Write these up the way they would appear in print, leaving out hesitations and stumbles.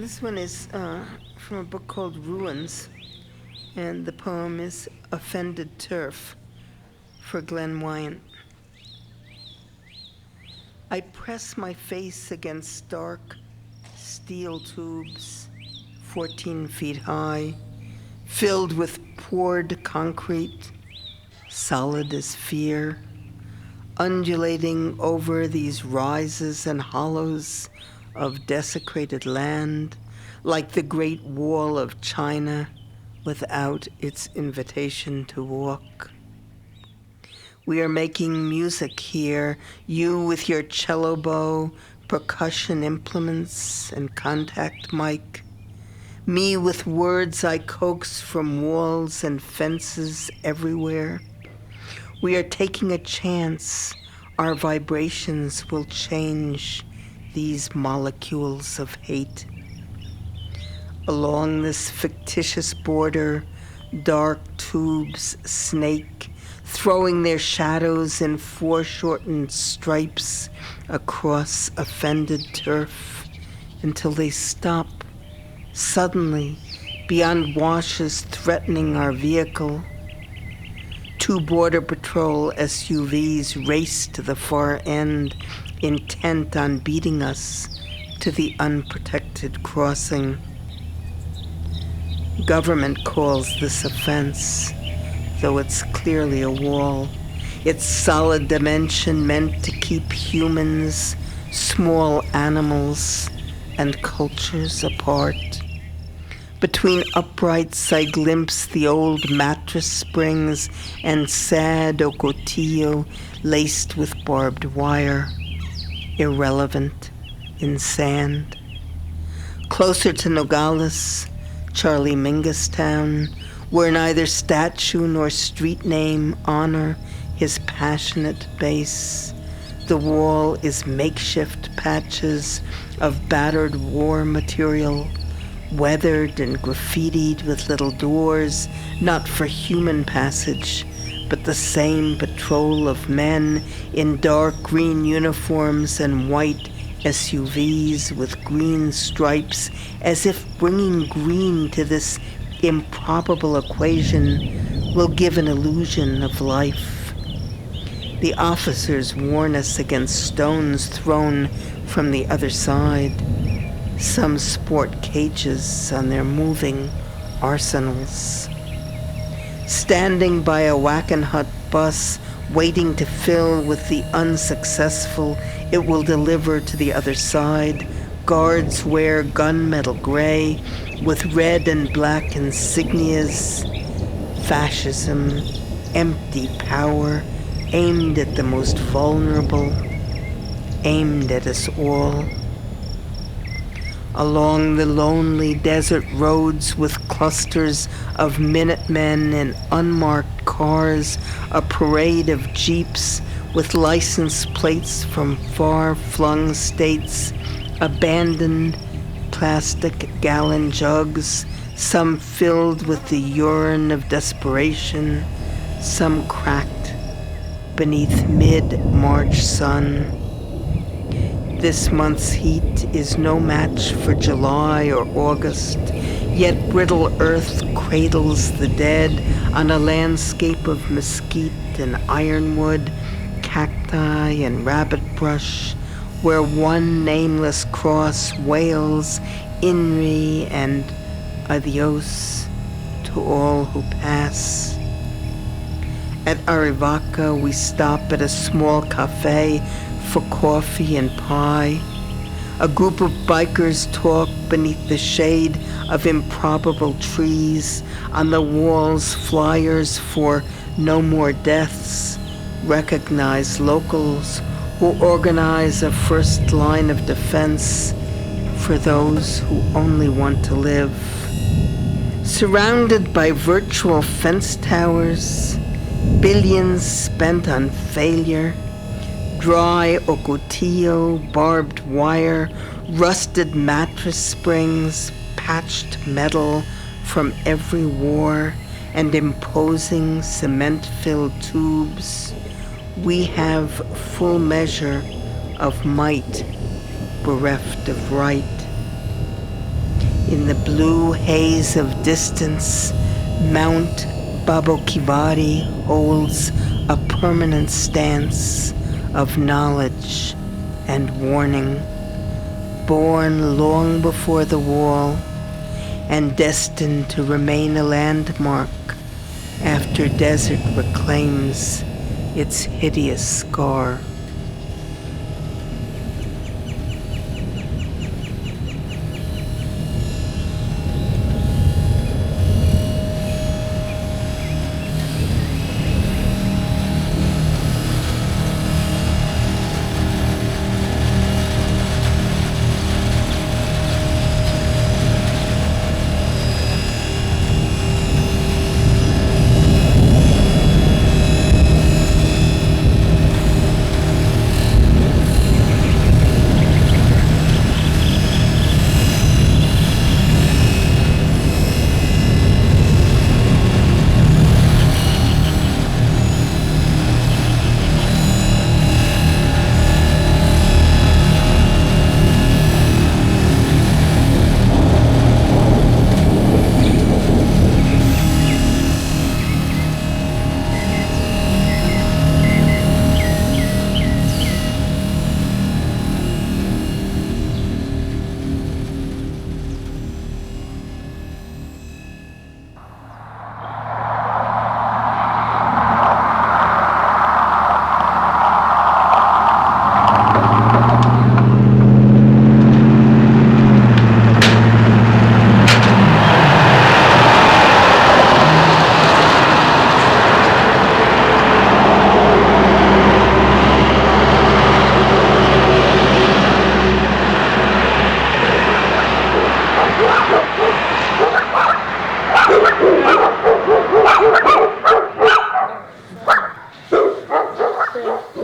This one is from a book called Ruins, and the poem is Offended Turf for Glenn Wyant. I press my face against stark steel tubes, 14 feet high, filled with poured concrete, solid as fear, undulating over these rises and hollows of desecrated land, like the Great Wall of China without its invitation to walk. We are making music here, you with your cello bow, percussion implements, and contact mic, me with words I coax from walls and fences everywhere. We are taking a chance. Our vibrations will change these molecules of hate. Along this fictitious border, dark tubes snake, throwing their shadows in foreshortened stripes across offended turf until they stop, suddenly, beyond washes threatening our vehicle. 2 Border Patrol SUVs race to the far end, intent on beating us to the unprotected crossing. Government calls this a fence, though it's clearly a wall. Its solid dimension meant to keep humans, small animals, and cultures apart. Between uprights I glimpse the old mattress springs and sad ocotillo laced with barbed wire, irrelevant in sand. Closer to Nogales, Charlie Mingus Town, where neither statue nor street name honor his passionate base. The wall is makeshift patches of battered war material, weathered and graffitied with little doors, not for human passage, but the same patrol of men in dark green uniforms and white SUVs with green stripes, as if bringing green to this improbable equation will give an illusion of life. The officers warn us against stones thrown from the other side. Some sport cages on their moving arsenals. Standing by a Wackenhut bus, waiting to fill with the unsuccessful it will deliver to the other side, guards wear gunmetal gray with red and black insignias. Fascism, empty power, aimed at the most vulnerable, aimed at us all. Along the lonely desert roads with clusters of Minutemen and unmarked cars, a parade of jeeps with license plates from far-flung states, abandoned plastic gallon jugs, some filled with the urine of desperation, some cracked beneath mid-March sun. This month's heat is no match for July or August, yet brittle earth cradles the dead on a landscape of mesquite and ironwood, cacti and rabbit brush, where one nameless cross wails Inri and adios to all who pass. At Arivaca, we stop at a small cafe for coffee and pie. A group of bikers talk beneath the shade of improbable trees. On the walls, flyers for no more deaths. Recognize locals who organize a first line of defense for those who only want to live. Surrounded by virtual fence towers, billions spent on failure, dry ocotillo, barbed wire, rusted mattress springs, patched metal from every war, and imposing cement-filled tubes, we have full measure of might bereft of right. In the blue haze of distance, Mount Babokivari holds a permanent stance of knowledge and warning, born long before the wall and destined to remain a landmark after desert reclaims its hideous scar.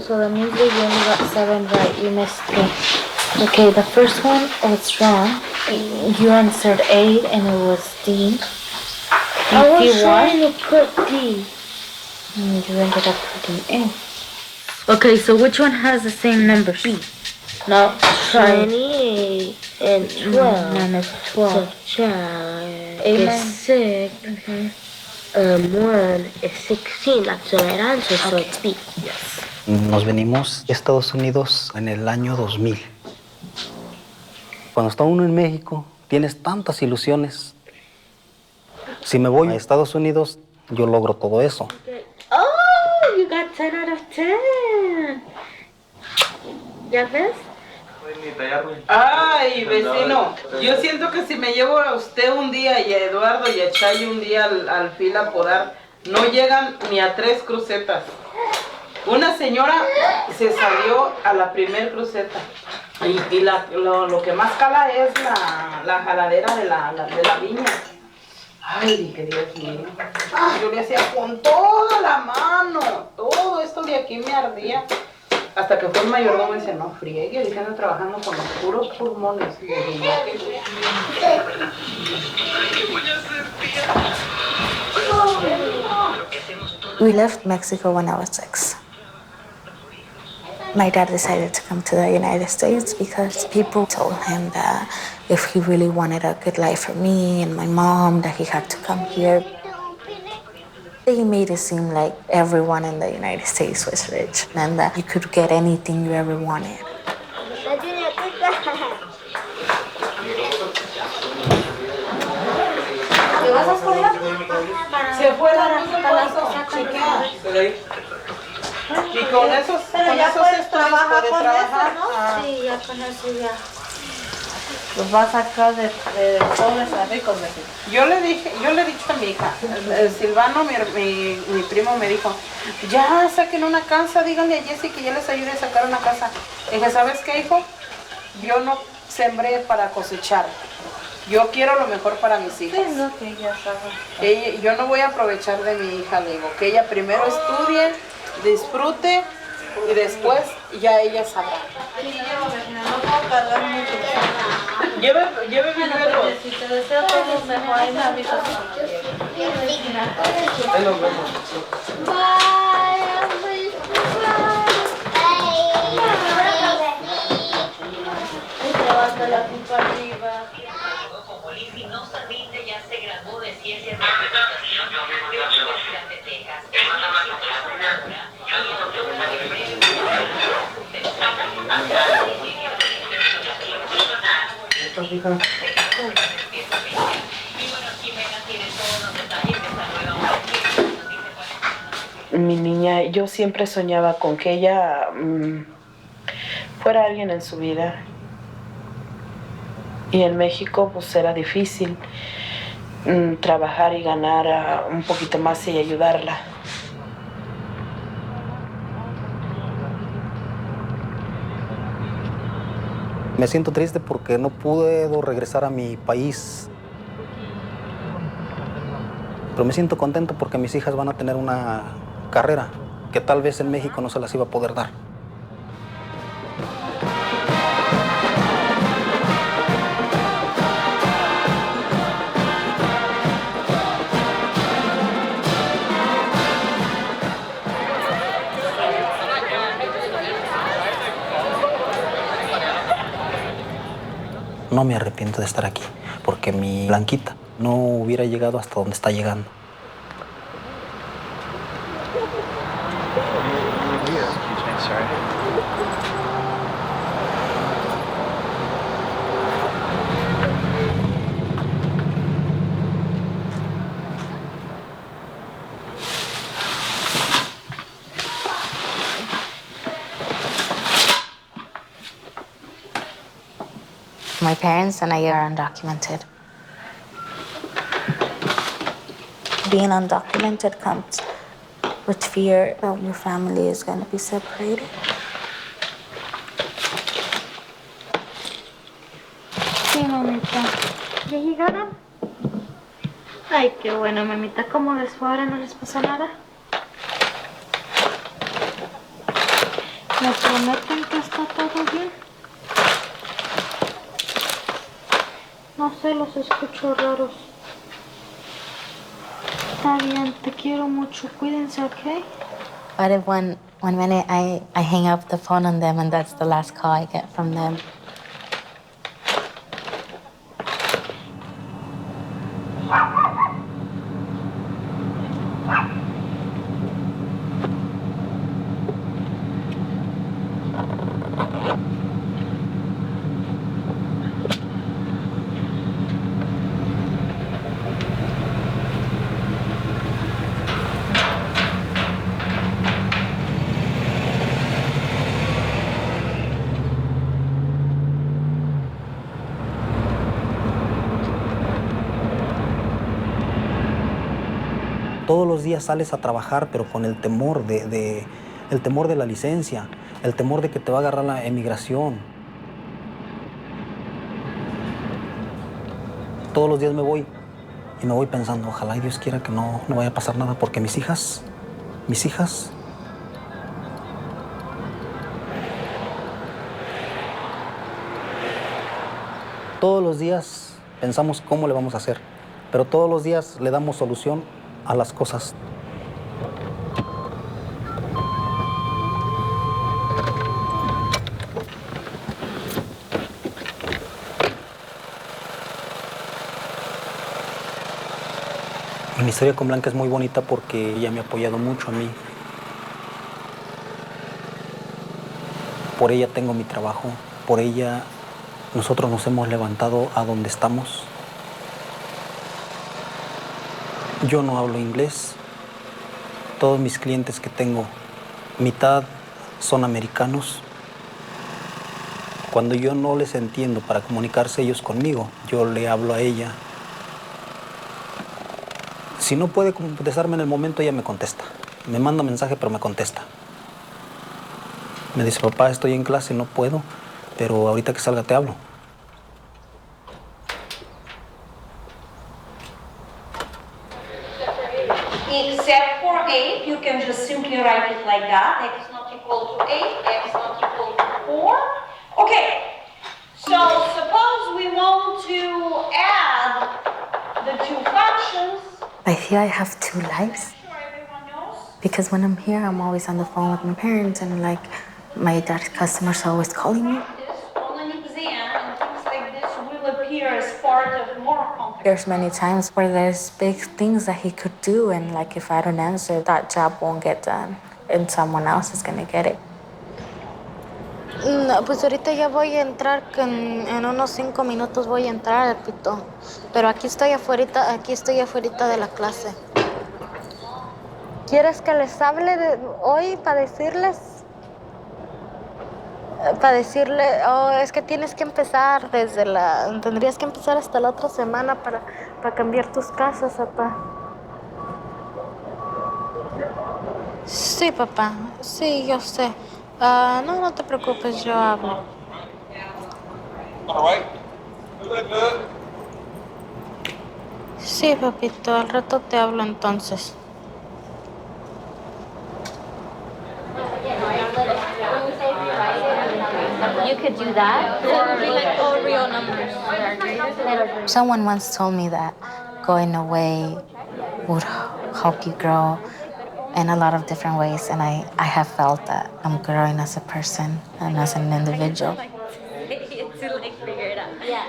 So that means that you only got 7 right. You missed 3. Okay, the first one was wrong. You answered A and it was D. I was trying to put D. And you ended up putting A. Okay, so which one has the same numbers? B. No, 28 and 12. Mine is 12. So is 6. 1 is 16. That's the right answer, so it's B. Yes. Nos venimos a Estados Unidos en el año 2000. Cuando está uno en México, tienes tantas ilusiones. Si me voy a Estados Unidos, yo logro todo eso. Oh, you got 10 out of 10. ¿Ya ves? Ay, vecino, yo siento que si me llevo a usted un día y a Eduardo y a Chay un día al fil a podar, no llegan ni a 3 crucetas. Una señora se salió a la primer cruceta y lo que más cala es la jaladera de la viña. Ay, dije, Dios mío. Yo le hacía con toda la mano. Todo esto de aquí me ardía. Hasta que fue el mayordomo y dice, no friegue, dice, ando trabajando con los puros pulmones. Y dije, We left Mexico when I was 6. My dad decided to come to the United States because people told him that if he really wanted a good life for me and my mom, that he had to come here. They made it seem like everyone in the United States was rich and that you could get anything you ever wanted. se fue la chequea. Y con esos estudios puede trabajar, ¿no? Sí, ya con eso ya. Los va a sacar de pobres a ricos. Yo le he dicho a mi hija, Silvano, mi primo me dijo, ya saquen una casa, díganle a Jessy que ya les ayude a sacar una casa. Y dije, ¿sabes qué, hijo? Yo no sembré para cosechar. Yo quiero lo mejor para mis hijas. Sí, no, que ella sabe. Yo no voy a aprovechar de mi hija, le digo, que ella primero estudie, disfrute y después ya ella sabrá. Sí, no puedo cargar mucho. Lleve viñuelos. Si te deseo todo lo mejor, ahí me avisas. Ahí nos vemos. Levanta la culpa arriba. hija. Mi niña, yo siempre soñaba con que ella fuera alguien en su vida. Y en México pues era difícil trabajar y ganar un poquito más y ayudarla. Me siento triste porque no puedo regresar a mi país. Pero me siento contento porque mis hijas van a tener una carrera que tal vez en México no se las iba a poder dar. No me arrepiento de estar aquí, porque mi Blanquita no hubiera llegado hasta donde está llegando. My parents and I are undocumented. Being undocumented comes with fear that your family is going to be separated. Sí, mamita. ¿Ya llegaron? Ay, qué bueno, mamita. ¿Cómo les fue ahora? ¿No les pasó nada? ¿Me prometen que está todo bien? No sé, los escucho raros. Está bien, te quiero mucho. Cuídense, ¿ok? But if one minute I hang up the phone on them and that's the last call I get from them. Todos los días sales a trabajar, pero con el temor el temor de la licencia, el temor de que te va a agarrar la emigración. Todos los días me voy y me voy pensando, ojalá y Dios quiera que no vaya a pasar nada, porque mis hijas, todos los días pensamos cómo le vamos a hacer, pero todos los días le damos solución a las cosas. Mi historia con Blanca es muy bonita porque ella me ha apoyado mucho a mí. Por ella tengo mi trabajo, por ella nosotros nos hemos levantado a donde estamos. Yo no hablo inglés. Todos mis clientes que tengo, mitad son americanos. Cuando yo no les entiendo para comunicarse ellos conmigo, yo le hablo a ella. Si no puede contestarme en el momento, ella me contesta. Me manda mensaje, pero me contesta. Me dice, papá, estoy en clase, no puedo, pero ahorita que salga te hablo. Except for 8, you can just simply write it like that. X not equal to 8, X not equal to 4. Okay, so suppose we want to add the two functions. I feel I have two lives. Because when I'm here, I'm always on the phone with my parents and like my dad's customers are always calling me. On an exam and things like this will appear as part of more complex. There's many times where there's big things that he could do and like if I don't answer, that job won't get done and someone else is gonna get it. No, pues ahorita ya voy a entrar, en unos 5 minutos voy a entrar, Pito. Pero aquí estoy afuera de la clase. ¿Quieres que les hable hoy para decirles? Para decirle, oh, es que tienes que empezar tendrías que empezar hasta la otra semana para cambiar tus casas, papá. Sí, papá, sí, yo sé. No, no te preocupes, yo hablo. Sí, papito, al rato te hablo entonces. You could do that. So it would be like all real numbers. Someone once told me that going away would help you grow in a lot of different ways, and I have felt that I'm growing as a person and as an individual. To like figure it out. Yeah.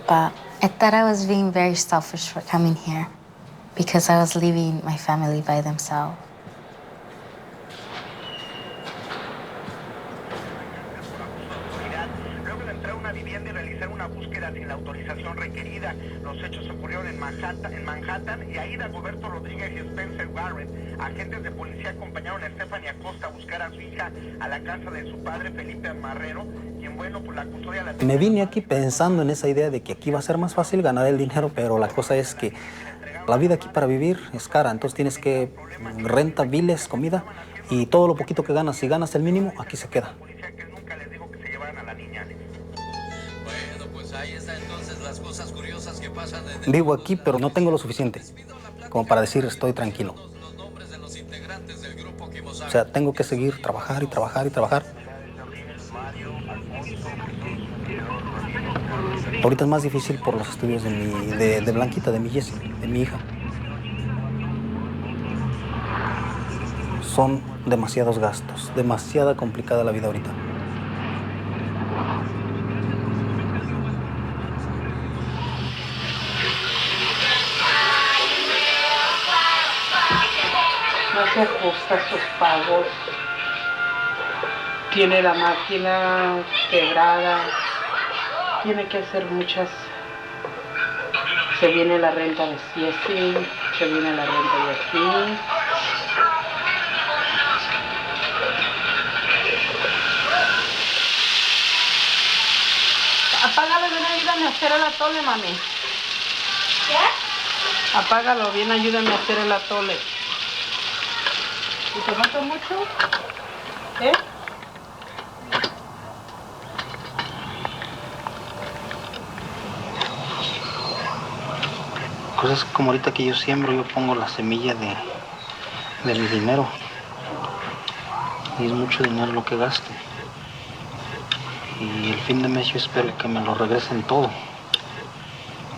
But I thought I was being very selfish for coming here because I was leaving my family by themselves. Luego de entrar a una vivienda y realizar una búsqueda sin la autorización requerida. Los hechos ocurrieron en Manhattan y ahí Dagoberto Rodríguez y Spencer Warren, agentes de policía, acompañaron a Stephanie Acosta a buscar a su hija a la casa de su padre, Felipe Marrero, quien, bueno, pues la custodia la... Me vine aquí pensando en esa idea de que aquí va a ser más fácil ganar el dinero, pero la cosa es que la vida aquí para vivir es cara, entonces tienes que renta, biles, comida, y todo lo poquito que ganas, si ganas el mínimo, aquí se queda. Vivo aquí, pero no tengo lo suficiente como para decir estoy tranquilo. O sea, tengo que seguir trabajar y trabajar y trabajar. Ahorita es más difícil por los estudios de Blanquita, de mi Jessie, de mi hija. Son demasiados gastos, demasiada complicada la vida ahorita. No se ajusta sus pagos. Tiene la máquina quebrada. Tiene que hacer muchas. Se viene la renta de Ciesi, se viene la renta de aquí. Apágalo, ven, ayúdame a hacer el atole, mami. ¿Qué? Apágalo, bien, ayúdame a hacer el atole. ¿Y te falta mucho? ¿Eh? Cosas como ahorita que yo siembro, yo pongo la semilla de mi dinero. Y es mucho dinero lo que gasto. Y el fin de mes yo espero que me lo regresen todo.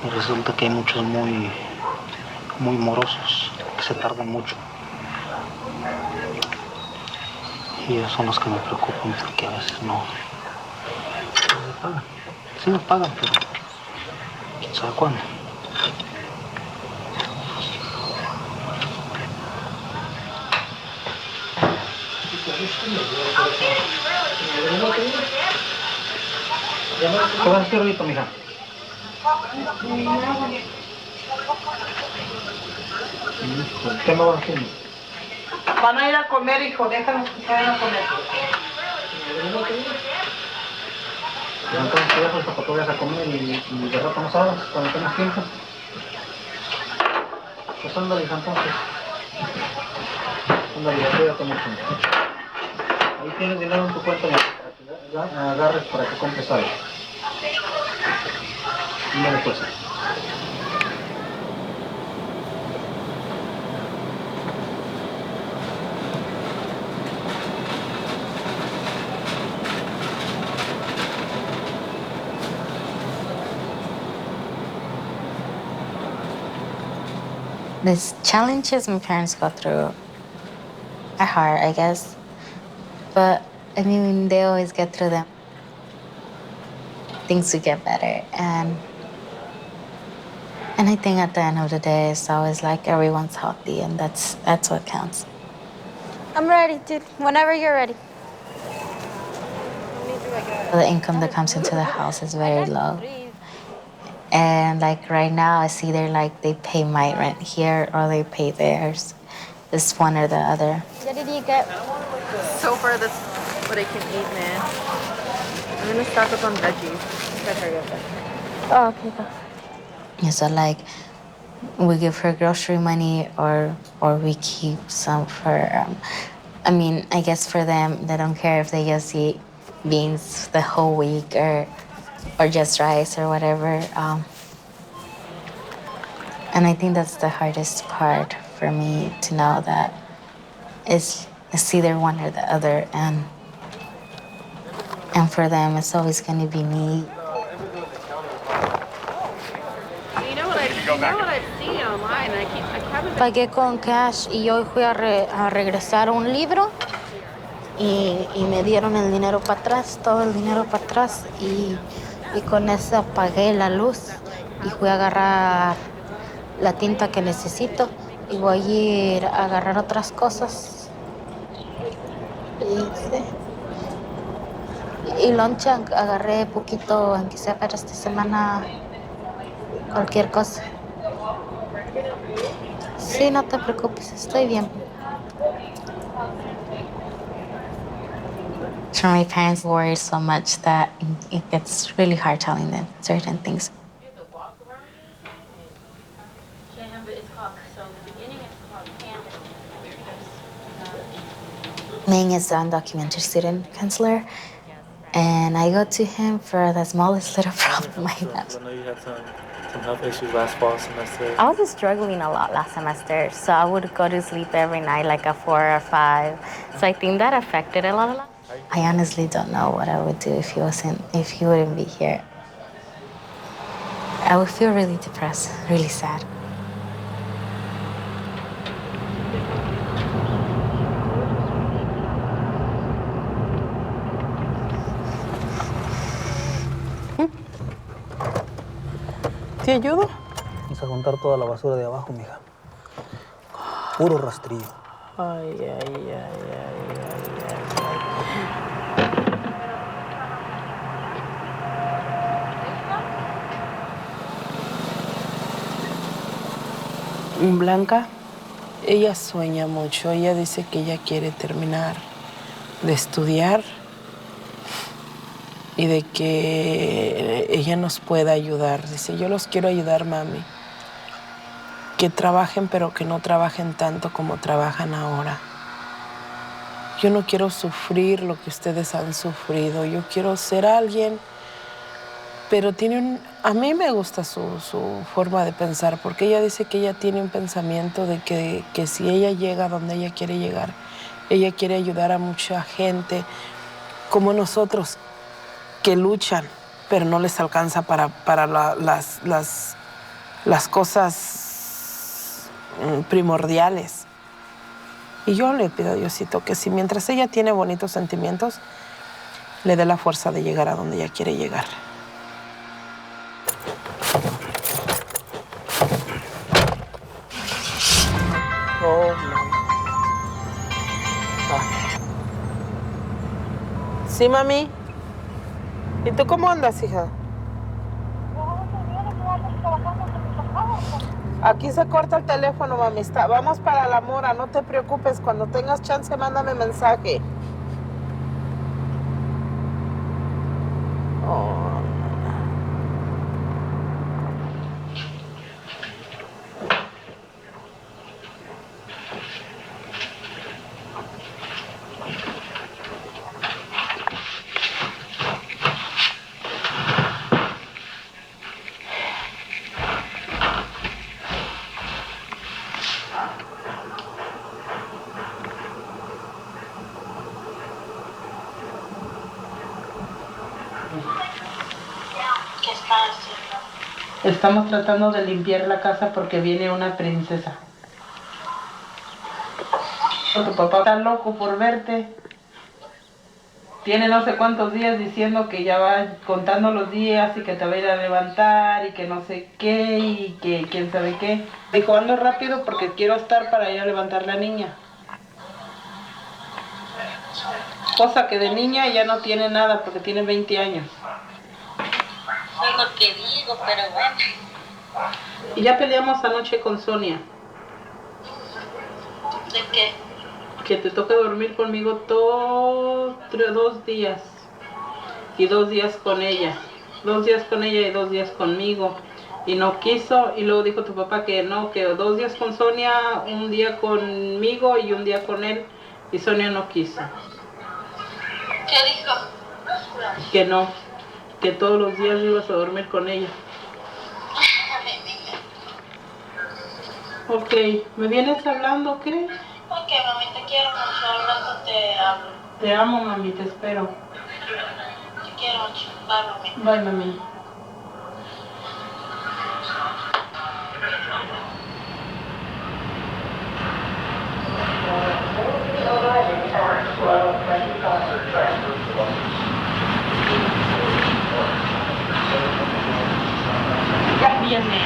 Y resulta que hay muchos muy morosos, que se tardan mucho. Y ellos son los que me preocupan porque a veces no me pagan. Sí me pagan, pero quién sabe cuándo. ¿Qué vas a hacer ahorita, mija? ¿Qué me vas a hacer? Van a ir a comer, hijo, déjanos que vayan a comer. Entonces te dejo para que tú vayas a comer y de rato nos hablas cuando tengas tiempo. Pues ándale, entonces. Ándale, cuídate mucho. Ahí tienes dinero en tu cuenta para que agarres para que compres algo. Ándale, pues. These challenges my parents go through are hard, I guess. But, I mean, they always get through them. Things will get better. And I think at the end of the day, it's always like everyone's healthy, and that's what counts. I'm ready, dude. Whenever you're ready. The income that comes into the house is very low. And like right now, it's either like they pay my rent here or they pay theirs. It's one or the other. What did you get? So far, that's what I can eat, man. I'm gonna stock up on veggies. Gotta hurry up. Oh, okay, go. And so like, we give her grocery money or we keep some for, I mean, I guess for them, they don't care if they just eat beans the whole week or just rice or whatever. And I think that's the hardest part for me to know that it's either one or the other. And for them, it's always going to be me. You know what I've seen online? I haven't. Pagué con cash y hoy fui a regresar un libro y me dieron el dinero para atrás, todo el dinero para atrás y con eso pagué la luz y fui a agarrar la tinta que necesito y voy a ir a agarrar otras cosas. Y lunch agarré poquito, aunque sea para esta semana, cualquier cosa. Sí, no te preocupes, estoy bien. So my parents worry so much that it gets really hard telling them certain things. Ming is an undocumented student counselor, and I go to him for the smallest little problem I have. I know you had some health issues last fall semester. I was struggling a lot last semester, so I would go to sleep every night like a 4 or 5. So I think that affected a lot. I honestly don't know what I would do if he wouldn't be here. I would feel really depressed, really sad. ¿Te ayudo? Vamos a juntar toda la basura de abajo, mija. Puro rastrillo. Ay, ay, ay, ay, ay, ay. Blanca, ella sueña mucho. Ella dice que ella quiere terminar de estudiar y de que ella nos pueda ayudar. Dice, yo los quiero ayudar, mami. Que trabajen, pero que no trabajen tanto como trabajan ahora. Yo no quiero sufrir lo que ustedes han sufrido. Yo quiero ser alguien, pero a mí me gusta su forma de pensar, porque ella dice que ella tiene un pensamiento de que si ella llega a donde ella quiere llegar, ella quiere ayudar a mucha gente como nosotros, que luchan, pero no les alcanza para las cosas primordiales. Y yo le pido a Diosito que si mientras ella tiene bonitos sentimientos, le dé la fuerza de llegar a donde ella quiere llegar. Oh, ¿sí, mami? ¿Y tú cómo andas, hija? Aquí se corta el teléfono, mami. Vamos para la mora, no te preocupes. Cuando tengas chance, mándame mensaje. Oh. Estamos tratando de limpiar la casa porque viene una princesa. Tu papá está loco por verte. Tiene no sé cuántos días diciendo que ya va contando los días y que te va a ir a levantar y que no sé qué y que quién sabe qué. Dijo, ando rápido porque quiero estar para ir a levantar la niña. Cosa que de niña ya no tiene nada porque tiene 20 años. Es lo que digo, pero bueno. Y ya peleamos anoche con Sonia. ¿De qué? Que te toca dormir conmigo todos 2 días. Y 2 días con ella. 2 días con ella y 2 días conmigo. Y no quiso. Y luego dijo tu papá que no, que 2 días con Sonia, 1 día conmigo y 1 día con él. Y Sonia no quiso. ¿Qué dijo? Que no. Que todos los días ibas a dormir con ella. Ok, ¿me vienes hablando, ok? Ok, mami, te quiero mucho. Al rato te hablo. Te amo, mami, te espero. Te quiero mucho. Bye, mami. Bye, mami. Ya viene.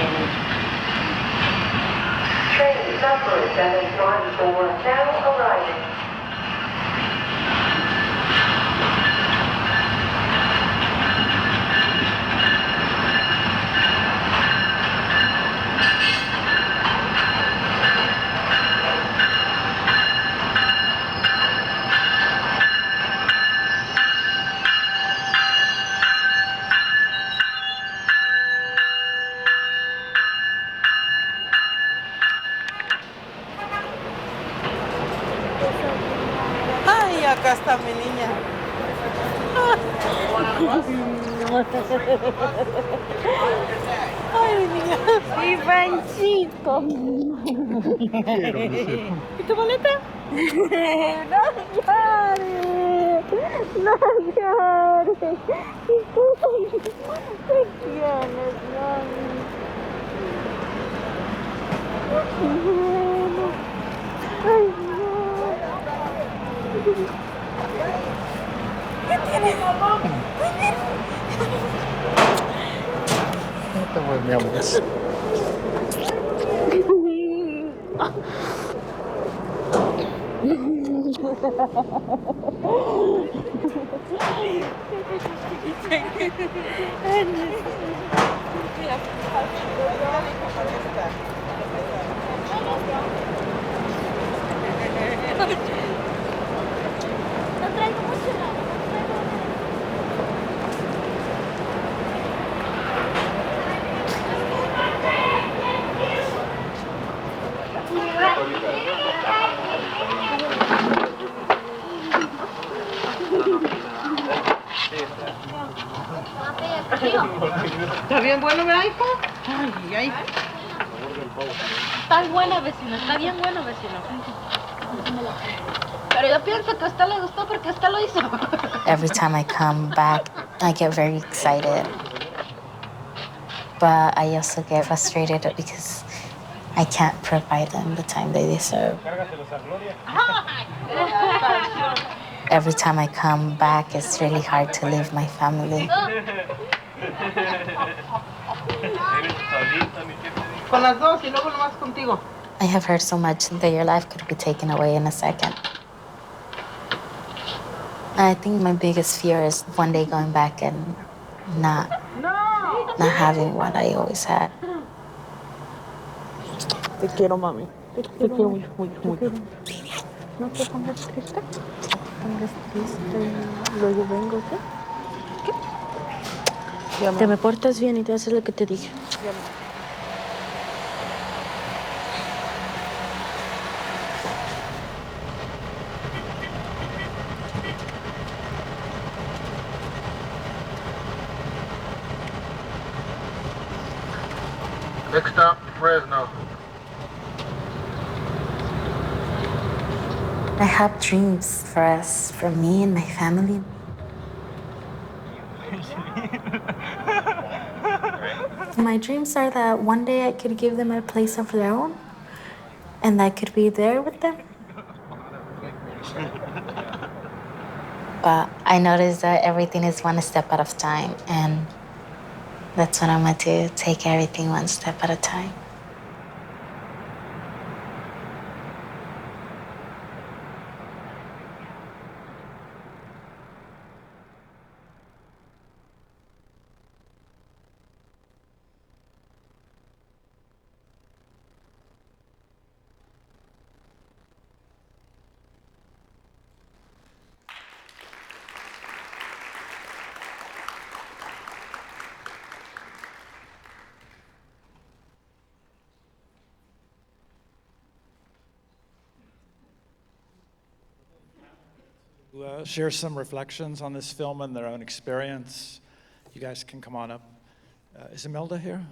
Train number 714 now arriving. Ay, acá está mi niña. Ay, niña. Ivancito. ¿Y tu boleta? No llores. No llores. Te quieres, mami. Ay, no. ¿Qué tienes? No te voy, mi amor. No traigo mucho nada. ¿Está bien bueno, verdad, hijo? Ay, ay. Está buena, vecino, está bien bueno, vecino. Pero yo pienso que a usted le gustó porque usted lo hizo. Every time I come back, I get very excited. But I also get frustrated because I can't provide them the time they deserve. Every time I come back, it's really hard to leave my family. Con las dos y luego nomás contigo. I have heard so much that your life could be taken away in a second. I think my biggest fear is one day going back and not having what I always had. Te quiero, mami. Te quiero mucho, mucho, mucho. No te pongas triste. Pongas triste. Luego vengo, ¿qué? Te me portas bien y te haces lo que te dije. Next stop, Fresno. I have dreams for us, for me and my family. My dreams are that one day I could give them a place of their own and I could be there with them. But I noticed that everything is one step at a time, and that's what I'm going to do, take everything one step at a time. Share some reflections on this film and their own experience. You guys can come on up. Is Imelda here?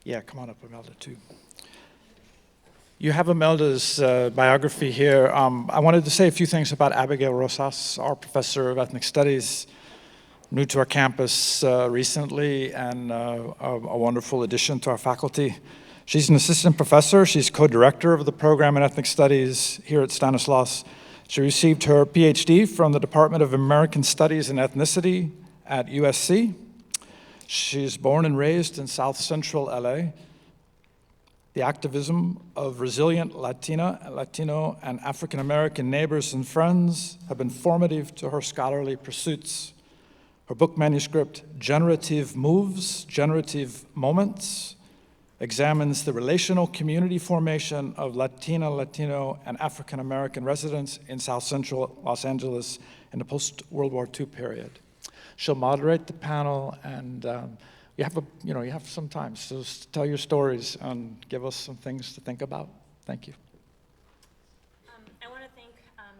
Yeah, come on up, Imelda, too. You have Imelda's biography here. I wanted to say a few things about Abigail Rosas, our professor of ethnic studies, new to our campus recently, and a wonderful addition to our faculty. She's an assistant professor. She's co-director of the program in ethnic studies here at Stanislaus. She received her PhD from the Department of American Studies and Ethnicity at USC. She's born and raised in South Central LA. The activism of resilient Latino, and African American neighbors and friends have been formative to her scholarly pursuits. Her book manuscript, Generative Moves, Generative Moments, examines the relational community formation of Latina, Latino, and African American residents in South Central Los Angeles in the post-World War II period. She'll moderate the panel, and you have some time, so tell your stories and give us some things to think about. Thank you. I want to thank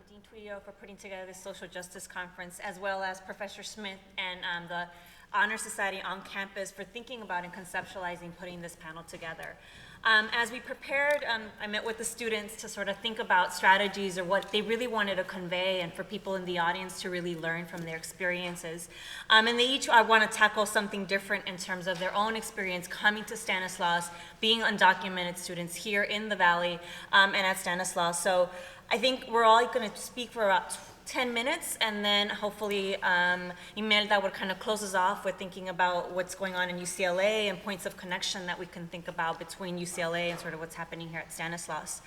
Dean Tweedio for putting together this social justice conference, as well as Professor Smith and the Honor Society on campus for thinking about and conceptualizing putting this panel together. As we prepared, I met with the students to sort of think about strategies or what they really wanted to convey and for people in the audience to really learn from their experiences. And they each want to tackle something different in terms of their own experience coming to Stanislaus, being undocumented students here in the Valley and at Stanislaus. So I think we're all going to speak for about 10 minutes, and then hopefully Imelda would kind of close us off with thinking about what's going on in UCLA and points of connection that we can think about between UCLA and sort of what's happening here at Stanislaus.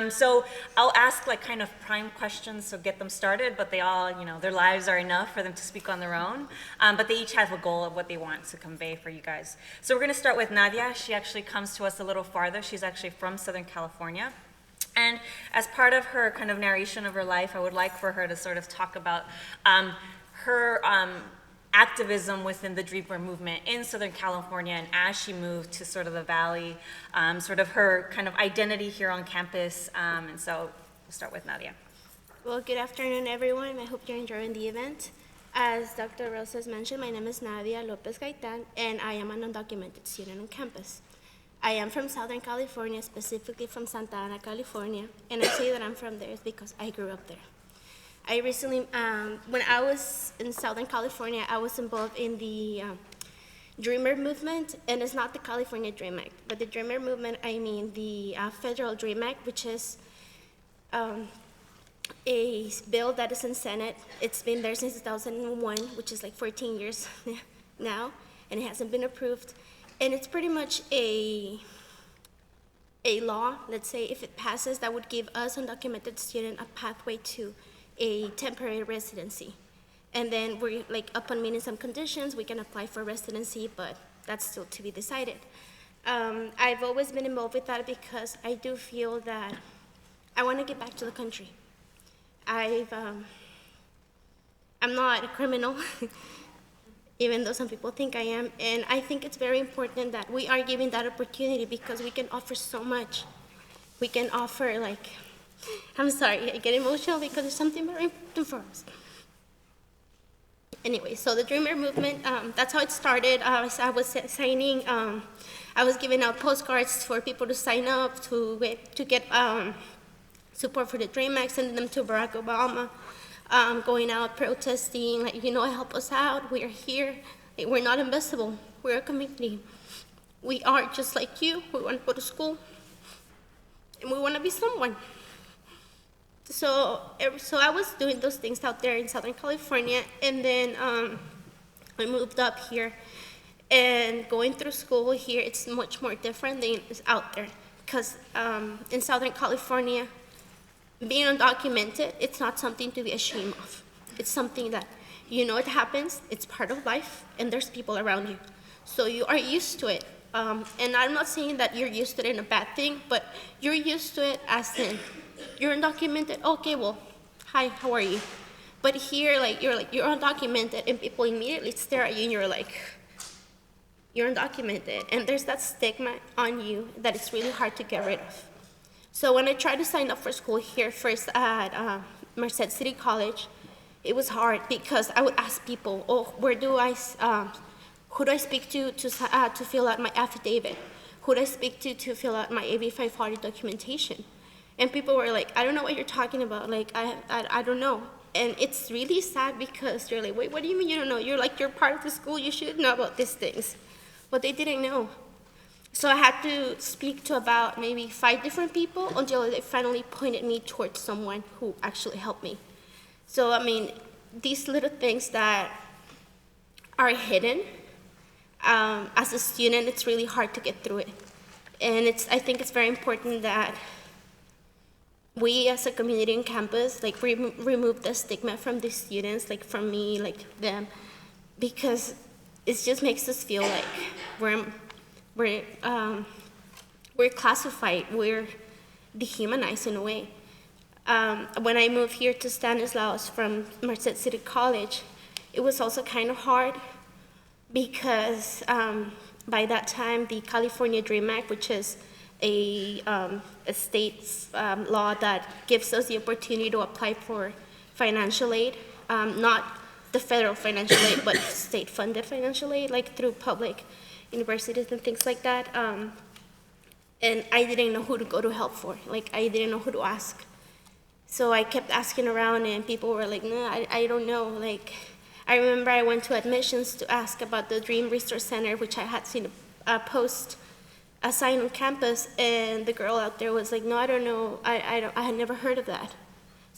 So I'll ask like kind of prime questions, so get them started, but they all, their lives are enough for them to speak on their own, but they each have a goal of what they want to convey for you guys. So we're gonna start with Nadia. She actually comes to us a little farther. She's actually from Southern California. And as part of her kind of narration of her life, I would like for her to sort of talk about her activism within the Dreamer movement in Southern California, and as she moved to sort of the Valley, sort of her kind of identity here on campus. And so we'll start with Nadia. Well, good afternoon, everyone. I hope you're enjoying the event. As Dr. Rosas mentioned, my name is Nadia Lopez Gaytan, and I am an undocumented student on campus. I am from Southern California, specifically from Santa Ana, California, and I say that I'm from there is because I grew up there. I recently, when I was in Southern California, I was involved in the Dreamer movement, and it's not the California Dream Act, but the Dreamer movement, I mean the Federal Dream Act, which is a bill that is in Senate. It's been there since 2001, which is like 14 years now, and it hasn't been approved. And it's pretty much a law, let's say, if it passes, that would give us undocumented students a pathway to a temporary residency. And then we're like, upon meeting some conditions, we can apply for residency, but that's still to be decided. I've always been involved with that because I do feel that I want to get back to the country. I'm not a criminal. Even though some people think I am, and I think it's very important that we are giving that opportunity because we can offer so much. We can offer, like, I'm sorry, I get emotional because it's something very important for us. Anyway, so the Dreamer movement, that's how it started. I was signing, I was giving out postcards for people to sign up to get support for the Dream Act, sending them to Barack Obama. Going out, protesting, like, help us out, we are here. We're not invisible, we're a community. We are just like you, we want to go to school, and we want to be someone. So I was doing those things out there in Southern California, and then I moved up here, and going through school here, it's much more different than it's out there, because in Southern California, being undocumented, it's not something to be ashamed of. It's something that, it happens, it's part of life, and there's people around you. So you are used to it. And I'm not saying that you're used to it in a bad thing, but you're used to it as in, you're undocumented, okay, well, hi, how are you? But here, you're undocumented, and people immediately stare at you, and you're undocumented. And there's that stigma on you that it's really hard to get rid of. So when I tried to sign up for school here first at Merced City College, it was hard because I would ask people, oh, who do I speak to fill out my affidavit? Who do I speak to fill out my AB 540 documentation? And people were like, I don't know what you're talking about. Like, I don't know. And it's really sad because you're like, wait, what do you mean you don't know? You're part of the school, you should know about these things. But they didn't know. So I had to speak to about maybe 5 different people until they finally pointed me towards someone who actually helped me. So, I mean, these little things that are hidden, as a student, it's really hard to get through it. And I think it's very important that we as a community in campus, like, remove the stigma from the students, like from me, like them, because it just makes us feel like we're classified, we're dehumanized in a way. When I moved here to Stanislaus from Merced City College, it was also kind of hard because by that time, the California Dream Act, which is a state's law that gives us the opportunity to apply for financial aid, not the federal financial aid, but state-funded financial aid, like through public universities and things like that. And I didn't know who to go to help for. Like, I didn't know who to ask. So I kept asking around, and people were like, no, I don't know. Like, I remember I went to admissions to ask about the Dream Resource Center, which I had seen a post, a sign on campus, and the girl out there was like, no, I don't know. I had never heard of that.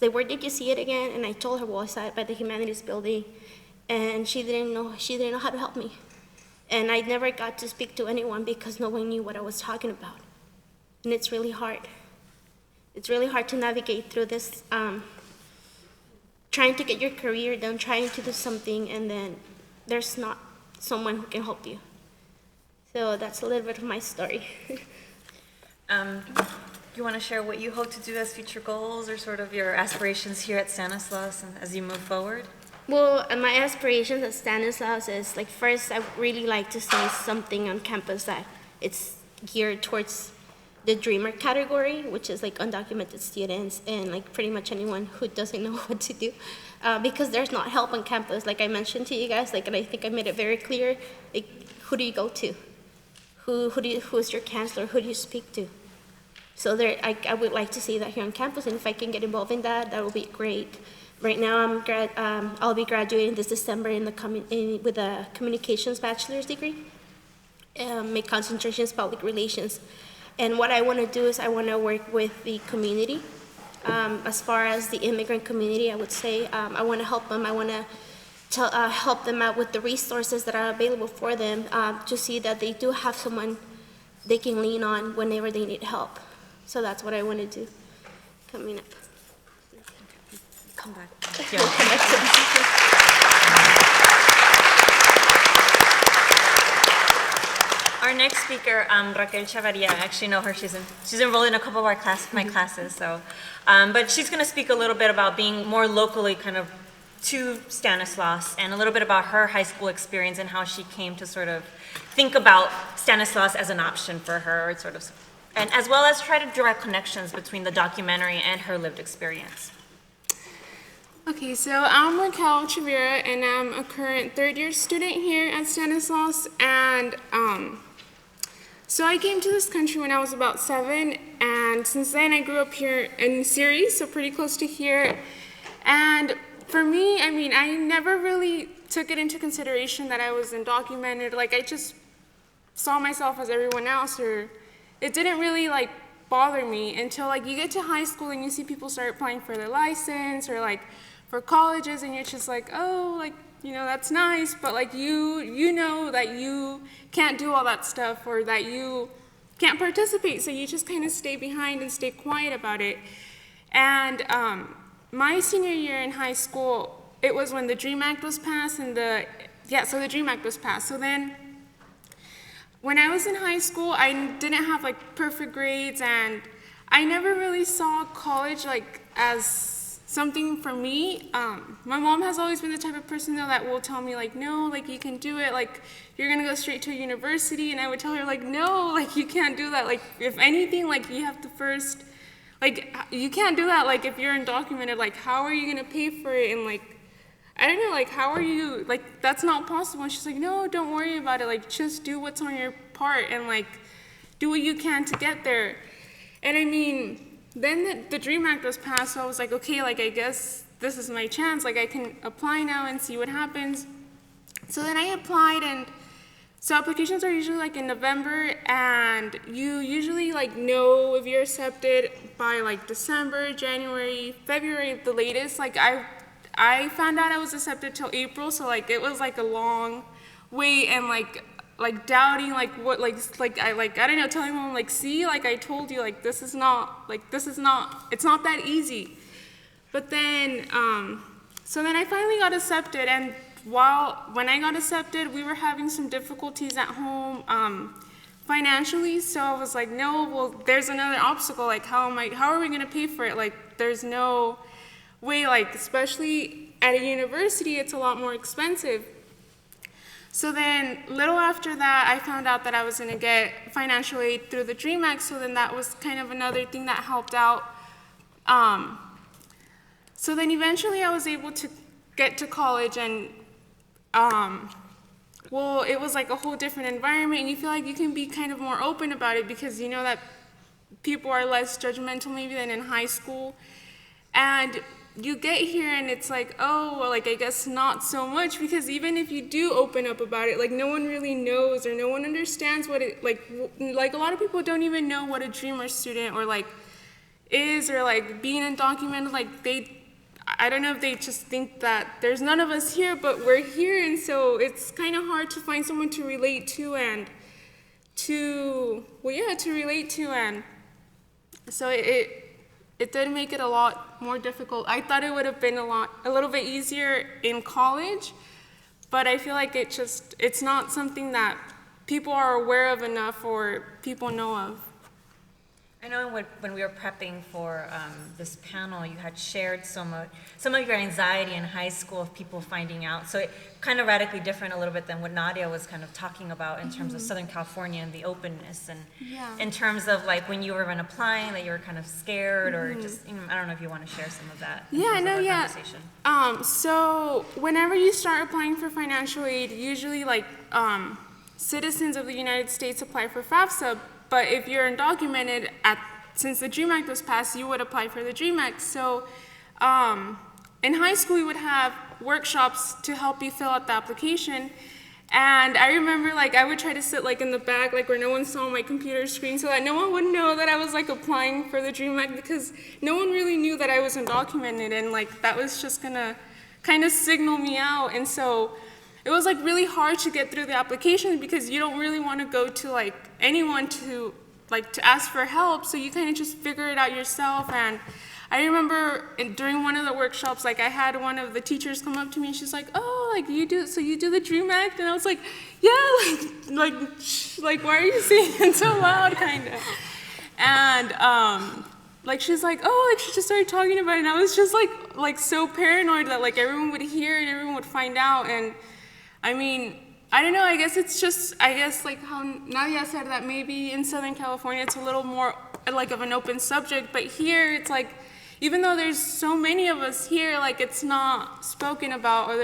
Like, where did you see it again? And I told her, well, I saw it by the Humanities Building, and she didn't know how to help me. And I never got to speak to anyone because no one knew what I was talking about. And it's really hard. It's really hard to navigate through this, trying to get your career done, trying to do something, and then there's not someone who can help you. So that's a little bit of my story. You want to share what you hope to do as future goals or sort of your aspirations here at Stanislaus and as you move forward? Well, my aspirations at Stanislaus is, like, first, I really like to see something on campus that it's geared towards the dreamer category, which is like undocumented students and like pretty much anyone who doesn't know what to do, because there's not help on campus. Like I mentioned to you guys, like, and I think I made it very clear, like, who do you go to? Who's your counselor? Who do you speak to? So I would like to see that here on campus, and if I can get involved in that, that would be great. Right now, I'll be graduating this December with a communications bachelor's degree. My concentration is public relations. And what I want to do is I want to work with the community. As far as the immigrant community, I would say I want to help them. I want to help them out with the resources that are available for them to see that they do have someone they can lean on whenever they need help. So that's what I want to do coming up. Come back. Our next speaker, Raquel Chavira, I actually know her. She's enrolled in a couple of my classes. So, but she's going to speak a little bit about being more locally kind of to Stanislaus and a little bit about her high school experience and how she came to sort of think about Stanislaus as an option for her, sort of, and as well as try to direct connections between the documentary and her lived experience. Okay, so I'm Raquel Chavira, and I'm a current third-year student here at Stanislaus, and so I came to this country when I was about 7, and since then I grew up here in Ceres, so pretty close to here, and for me, I mean, I never really took it into consideration that I was undocumented. Like, I just saw myself as everyone else, or it didn't really, like, bother me until, like, you get to high school and you see people start applying for their license or, like, for colleges, and you're just like, oh, like, you know, that's nice, but like you know that you can't do all that stuff or that you can't participate, so you just kind of stay behind and stay quiet about it. And my senior year in high school, it was when the DREAM Act was passed, and the DREAM Act was passed. So then, when I was in high school, I didn't have like perfect grades, and I never really saw college like as something for me. My mom has always been the type of person though that will tell me like, no, like you can do it, like you're gonna go straight to a university, and I would tell her like, no, like you can't do that. Like if anything, like you have to first like, you can't do that, like, if you're undocumented, like, how are you gonna pay for it, and, like, I don't know, like, how are you, like, that's not possible, and she's like, no, don't worry about it, like, just do what's on your part, and, like, do what you can to get there. And I mean, then the DREAM Act was passed, so I was like, okay, like, I guess this is my chance, like, I can apply now and see what happens. So then I applied, and so applications are usually like in November, and you usually like know if you're accepted by like December, January, February at the latest. Like I found out I was accepted till April, so like it was like a long wait, and like doubting like what I don't know, telling mom like, see, like I told you, like it's not that easy. But then so then I finally got accepted, and when I got accepted, we were having some difficulties at home financially, so I was like, no, well, there's another obstacle, like how are we gonna pay for it? Like there's no way, like especially at a university, it's a lot more expensive. So then little after that, I found out that I was gonna get financial aid through the DREAM Act, so then that was kind of another thing that helped out. So then eventually I was able to get to college, and well, it was like a whole different environment, and you feel like you can be kind of more open about it because you know that people are less judgmental maybe than in high school. And you get here and it's like, oh, well, like I guess not so much, because even if you do open up about it, like no one really knows or no one understands what it, like a lot of people don't even know what a dreamer student or like is, or like being undocumented, like I don't know if they just think that there's none of us here, but we're here, and so it's kind of hard to find someone to relate to and to relate to, and so it did make it a lot more difficult. I thought it would have been a little bit easier in college, but I feel like it's not something that people are aware of enough or people know of. I know when we were prepping for this panel, you had shared some of your anxiety in high school of people finding out. So it kind of radically different a little bit than what Nadia was kind of talking about in terms of Southern California and the openness, and in terms of like when you were when applying, that you were kind of scared or just, I don't know if you want to share some of that. Conversation. So whenever you start applying for financial aid, usually like citizens of the United States apply for FAFSA. But if you're undocumented, since the DREAM Act was passed, you would apply for the DREAM Act. So in high school, we would have workshops to help you fill out the application. And I remember like I would try to sit like in the back, like where no one saw my computer screen, so that no one would know that I was like applying for the DREAM Act, because no one really knew that I was undocumented, and like that was just gonna kind of signal me out. And so it was like really hard to get through the application because you don't really want to go to like anyone to ask for help, so you kind of just figure it out yourself. And I remember during one of the workshops, like I had one of the teachers come up to me and she's like, oh, like you do the DREAM Act? And I was like, yeah, like why are you saying it so loud, kind of? And like she's like, oh, like she just started talking about it, and I was just like so paranoid that like everyone would hear and everyone would find out. And I mean, I don't know, I guess like how Nadia said that maybe in Southern California it's a little more like of an open subject, but here it's like, even though there's so many of us here, like it's not spoken about, or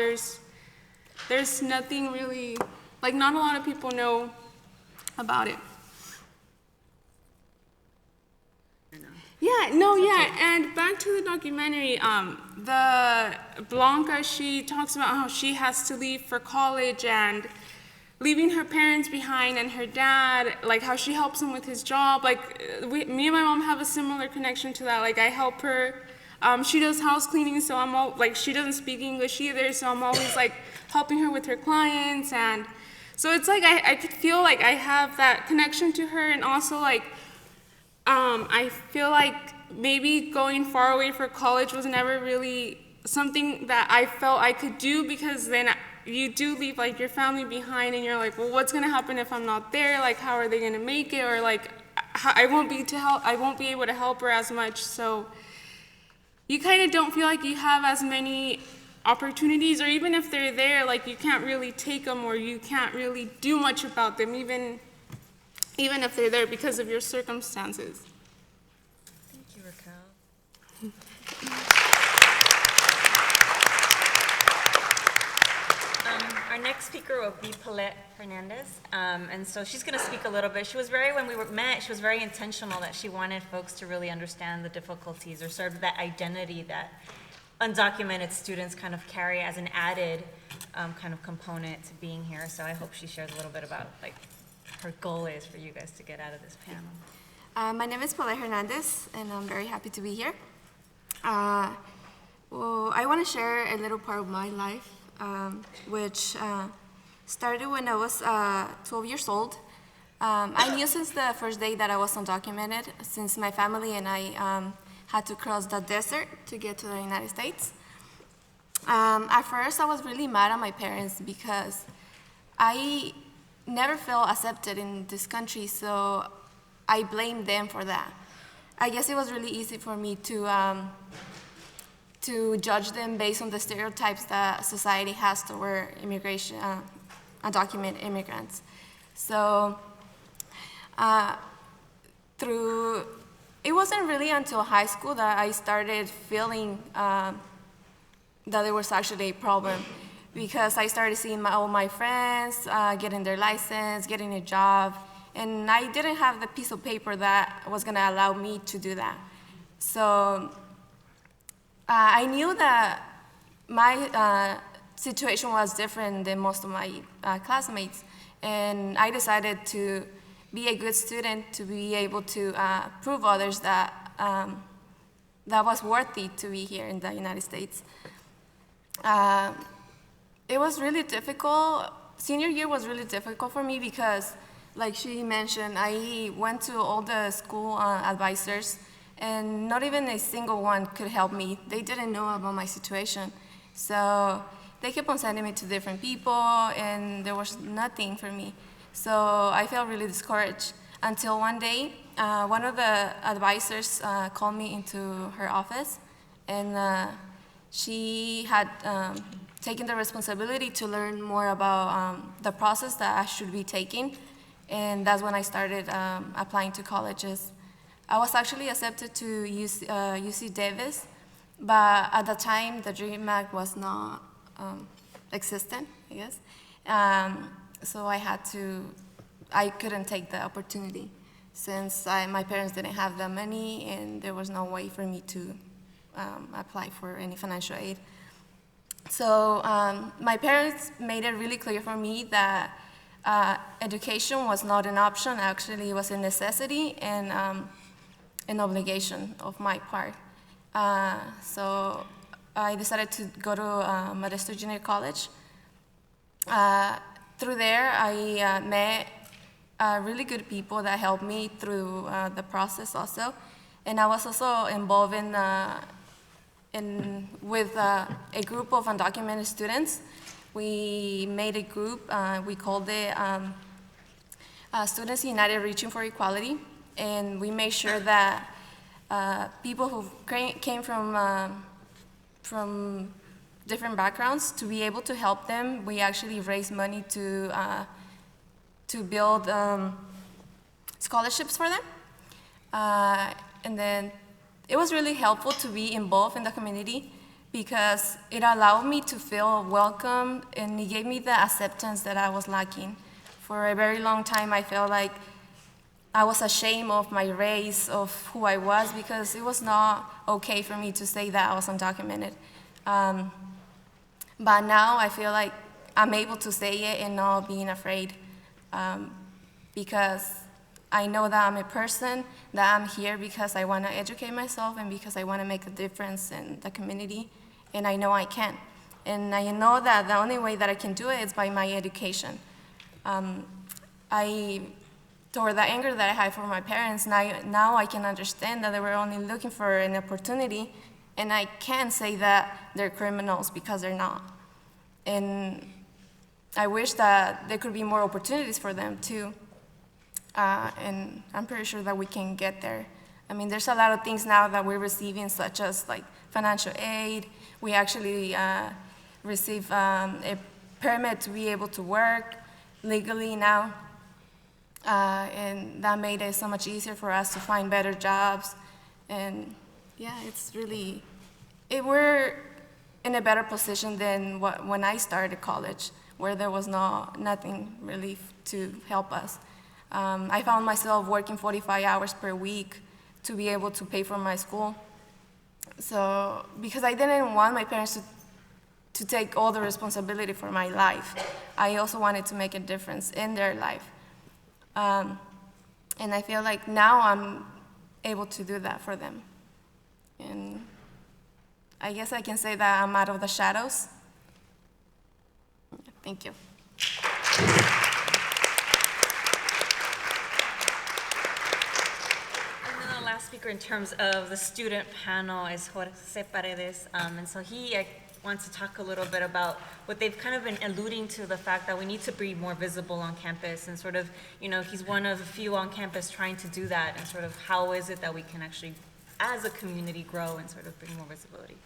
there's nothing really, like not a lot of people know about it. And back to the documentary, the Blanca, she talks about how she has to leave for college and leaving her parents behind, and her dad, like how she helps him with his job. Like me and my mom have a similar connection to that. Like I help her, she does house cleaning, so I'm all, like she doesn't speak English either, so I'm always like helping her with her clients. And so it's like I could feel like I have that connection to her, and also like I feel like maybe going far away for college was never really something that I felt I could do, because then you do leave like your family behind, and you're like, well, what's gonna happen if I'm not there? Like, how are they gonna make it? Or like, I won't be able to help her as much. So you kind of don't feel like you have as many opportunities, or even if they're there, like you can't really take them, or you can't really do much about them, even if they're there because of your circumstances. Thank you, Raquel. Our next speaker will be Polet Hernandez, and so she's going to speak a little bit. When we met, she was very intentional that she wanted folks to really understand the difficulties or sort of that identity that undocumented students kind of carry as an added kind of component to being here. So I hope she shares a little bit about like her goal is for you guys to get out of this panel. My name is Polet Hernandez, and I'm very happy to be here. Well, I want to share a little part of my life, which started when I was 12 years old. I knew since the first day that I was undocumented, since my family and I had to cross the desert to get to the United States. At first, I was really mad at my parents because I never felt accepted in this country, so I blamed them for that. I guess it was really easy for me to judge them based on the stereotypes that society has toward immigration, undocumented immigrants. So it wasn't really until high school that I started feeling that there was actually a problem, because I started seeing all my friends getting their license, getting a job, and I didn't have the piece of paper that was gonna allow me to do that. So I knew that my situation was different than most of my classmates, and I decided to be a good student, to be able to prove others that that was worthy to be here in the United States. It was really difficult. Senior year was really difficult for me because, like she mentioned, I went to all the school advisors, and not even a single one could help me. They didn't know about my situation. So they kept on sending me to different people, and there was nothing for me. So I felt really discouraged until one day, one of the advisors called me into her office, and she had taken the responsibility to learn more about the process that I should be taking, and that's when I started applying to colleges. I was actually accepted to UC Davis, but at the time the DREAM Act was not existent, I guess. So I couldn't take the opportunity since my parents didn't have the money and there was no way for me to apply for any financial aid. So my parents made it really clear for me that education was not an option, actually it was a necessity and an obligation of my part. So I decided to go to Modesto Junior College. Through there, I met really good people that helped me through the process also. And I was also involved with a group of undocumented students. We made a group, we called it Students United Reaching for Equality. And we made sure that people who came from different backgrounds, to be able to help them, we actually raised money to build scholarships for them. And then it was really helpful to be involved in the community because it allowed me to feel welcome and it gave me the acceptance that I was lacking. For a very long time, I felt like I was ashamed of my race, of who I was, because it was not okay for me to say that I was undocumented. But now I feel like I'm able to say it and not being afraid, because I know that I'm a person, that I'm here because I want to educate myself and because I want to make a difference in the community, and I know I can. And I know that the only way that I can do it is by my education. Toward the anger that I had for my parents, now I can understand that they were only looking for an opportunity, and I can't say that they're criminals because they're not. And I wish that there could be more opportunities for them too. And I'm pretty sure that we can get there. I mean, there's a lot of things now that we're receiving, such as like financial aid. We actually receive a permit to be able to work legally now. And that made it so much easier for us to find better jobs. And yeah, it's really, we're in a better position than when I started college, where there was nothing really to help us. I found myself working 45 hours per week to be able to pay for my school. So, because I didn't want my parents to take all the responsibility for my life, I also wanted to make a difference in their life. And I feel like now I'm able to do that for them. And I guess I can say that I'm out of the shadows. Thank you. And then the last speaker in terms of the student panel is Jose Paredes. And so he wants to talk a little bit about what they've kind of been alluding to, the fact that we need to be more visible on campus, and sort of, you know, he's one of a few on campus trying to do that, and sort of how is it that we can actually, as a community, grow and sort of bring more visibility.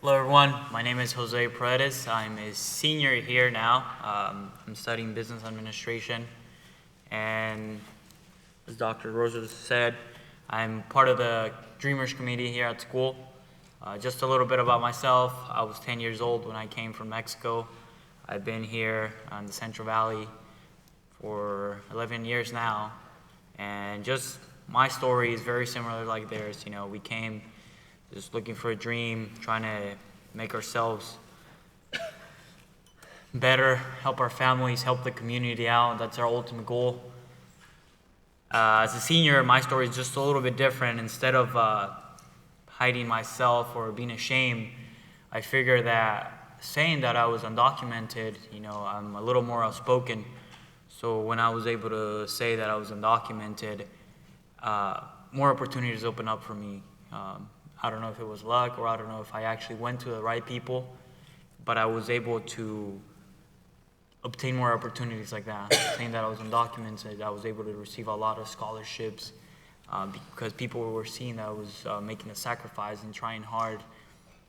Hello everyone, my name is Jose Paredes. I'm a senior here now. I'm studying business administration, and as Dr. Rosas said, I'm part of the Dreamers Committee here at school. Just a little bit about myself. I was 10 years old when I came from Mexico. I've been here on the Central Valley for 11 years now, and just my story is very similar like theirs. You know, we came just looking for a dream, trying to make ourselves better, help our families, help the community out. That's our ultimate goal. As a senior, my story is just a little bit different. Instead of hiding myself or being ashamed, I figured that saying that I was undocumented, you know, I'm a little more outspoken. So when I was able to say that I was undocumented, more opportunities opened up for me. I don't know if it was luck, or I don't know if I actually went to the right people, but I was able to obtain more opportunities like that. Saying that I was undocumented, I was able to receive a lot of scholarships because people were seeing that I was making a sacrifice and trying hard.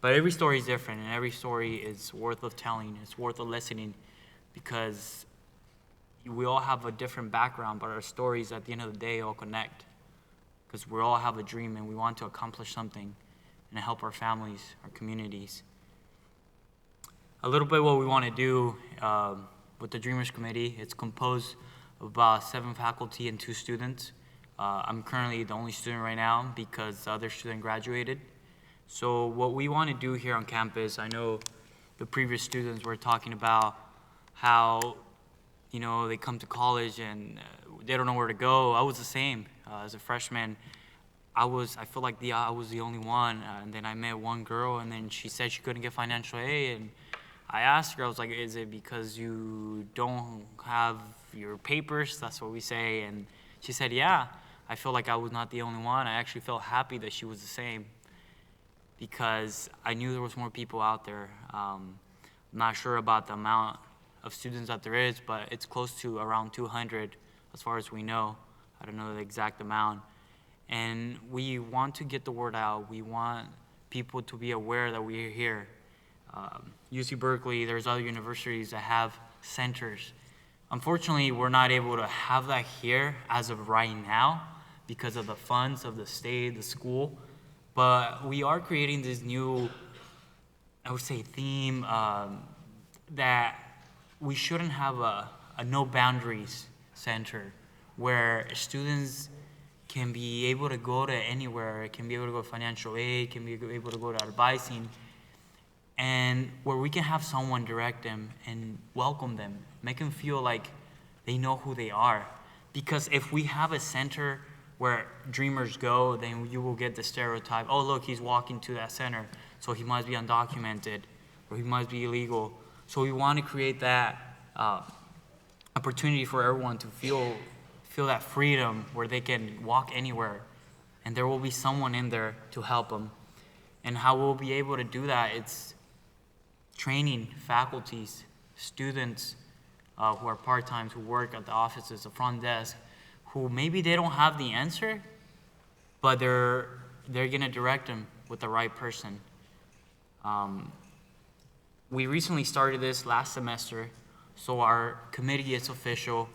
But every story is different, and every story is worth of telling. It's worth of listening, because we all have a different background, but our stories at the end of the day all connect, because we all have a dream and we want to accomplish something and help our families, our communities. A little bit what we want to do with the Dreamers Committee, it's composed of about 7 faculty and 2 students. I'm currently the only student right now because the other student graduated. So what we want to do here on campus, I know the previous students were talking about how, you know, they come to college and they don't know where to go. I was the same. As a freshman, I feel like I was the only one. And then I met one girl, and then she said she couldn't get financial aid. And I asked her, I was like, is it because you don't have your papers? That's what we say. And she said, yeah. I feel like I was not the only one. I actually felt happy that she was the same, because I knew there was more people out there. I'm not sure about the amount of students that there is, but it's close to around 200 as far as we know. I don't know the exact amount. And we want to get the word out. We want people to be aware that we are here. UC Berkeley, there's other universities that have centers. Unfortunately, we're not able to have that here as of right now because of the funds of the state, the school. But we are creating this new, I would say, theme that we shouldn't have a no boundaries center where students can be able to go to anywhere, can be able to go to financial aid, can be able to go to advising, and where we can have someone direct them and welcome them, make them feel like they know who they are. Because if we have a center where dreamers go, then you will get the stereotype, oh look, he's walking to that center, so he must be undocumented, or he must be illegal. So we want to create that opportunity for everyone to feel that freedom where they can walk anywhere, and there will be someone in there to help them. And how we'll be able to do that, it's training faculties, students who are part-time, who work at the offices, the front desk, who maybe they don't have the answer, but they're gonna direct them with the right person. We recently started this last semester, so our committee is official.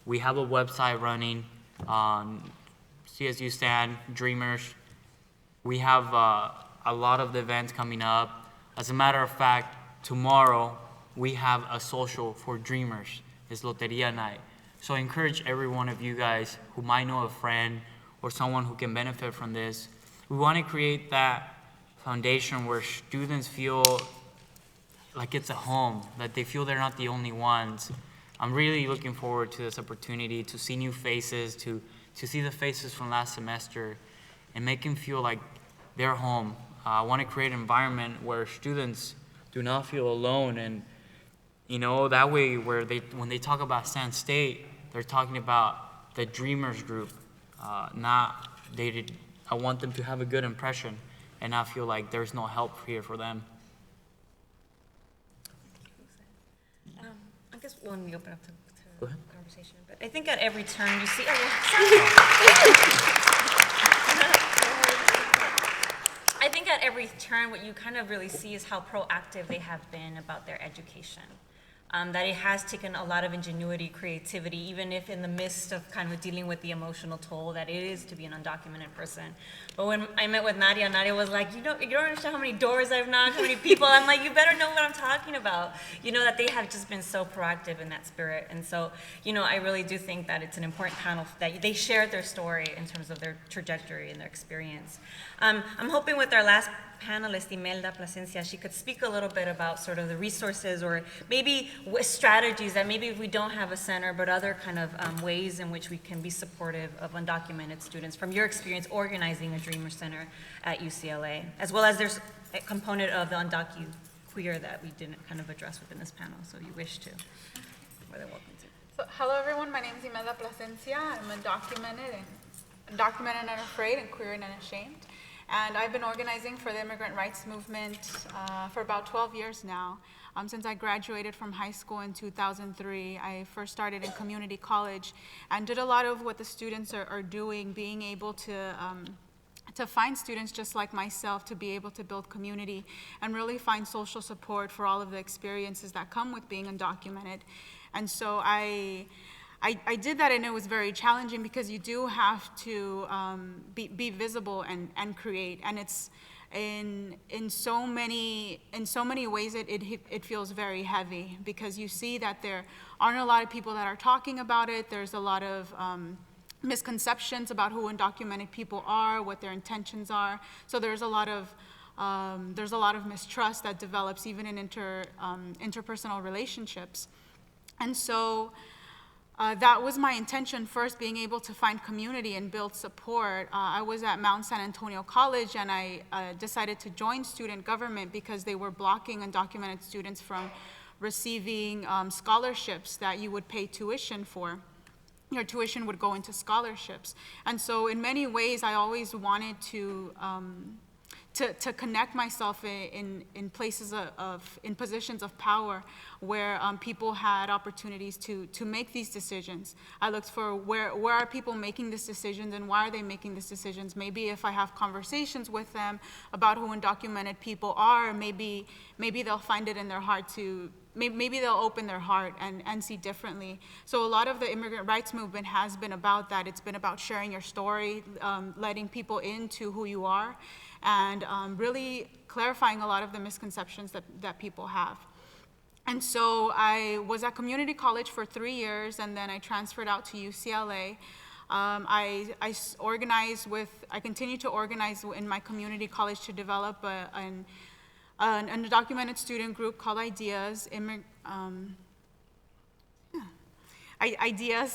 We have a website running on CSU Stand, Dreamers, We have a lot of the events coming up. As a matter of fact, tomorrow we have a social for dreamers. It's Loteria Night. So I encourage every one of you guys who might know a friend or someone who can benefit from this. We want to create that foundation where students feel like it's a home, that they feel they're not the only ones. I'm really looking forward to this opportunity to see new faces, to see the faces from last semester and make them feel like they're home. I want to create an environment where students do not feel alone, and that way when they talk about San State, they're talking about the Dreamers group, I want them to have a good impression and not feel like there's no help here for them. I guess when we open up to Go ahead. conversation, but I think at every turn you see, I think at every turn what you kind of really see is how proactive they have been about their education. That it has taken a lot of ingenuity, creativity, even if in the midst of kind of dealing with the emotional toll that it is to be an undocumented person. But when I met with Nadia, Nadia was like, you don't understand how many doors I've knocked, how many people. I'm like, you better know what I'm talking about. That they have just been so proactive in that spirit. And so, I really do think that it's an important panel that they shared their story in terms of their trajectory and their experience. I'm hoping with our last panelist, Imelda Plascencia, she could speak a little bit about sort of the resources or maybe strategies that maybe if we don't have a center, but other kind of ways in which we can be supportive of undocumented students from your experience organizing a Dreamer Center at UCLA, as well as there's a component of the undocu-queer that we didn't kind of address within this panel, so if you wish to, more than welcome to. So, hello everyone, my name is Imelda Plascencia. I'm undocumented and unafraid and queer and unashamed. And I've been organizing for the immigrant rights movement for about 12 years now. Since I graduated from high school in 2003, I first started in community college and did a lot of what the students are doing, being able to find students just like myself to be able to build community and really find social support for all of the experiences that come with being undocumented. And so I did that, and it was very challenging because you do have to be visible and create, and it's in so many ways it feels very heavy because you see that there aren't a lot of people that are talking about it. There's a lot of misconceptions about who undocumented people are, what their intentions are. So there's a lot of mistrust that develops even in interpersonal relationships, and so. That was my intention first, being able to find community and build support. I was at Mount San Antonio College, and I decided to join student government because they were blocking undocumented students from receiving scholarships that you would pay tuition for. Your tuition would go into scholarships. And so in many ways, I always wanted to connect myself in places in positions of power where people had opportunities to make these decisions. I looked for where are people making these decisions and why are they making these decisions. Maybe if I have conversations with them about who undocumented people are, maybe they'll find it in their heart to, maybe they'll open their heart and see differently. So a lot of the immigrant rights movement has been about that. It's been about sharing your story, letting people into who you are, and really clarifying a lot of the misconceptions that people have. And so I was at community college for 3 years, and then I transferred out to UCLA. I continue to organize in my community college to develop an undocumented student group called Ideas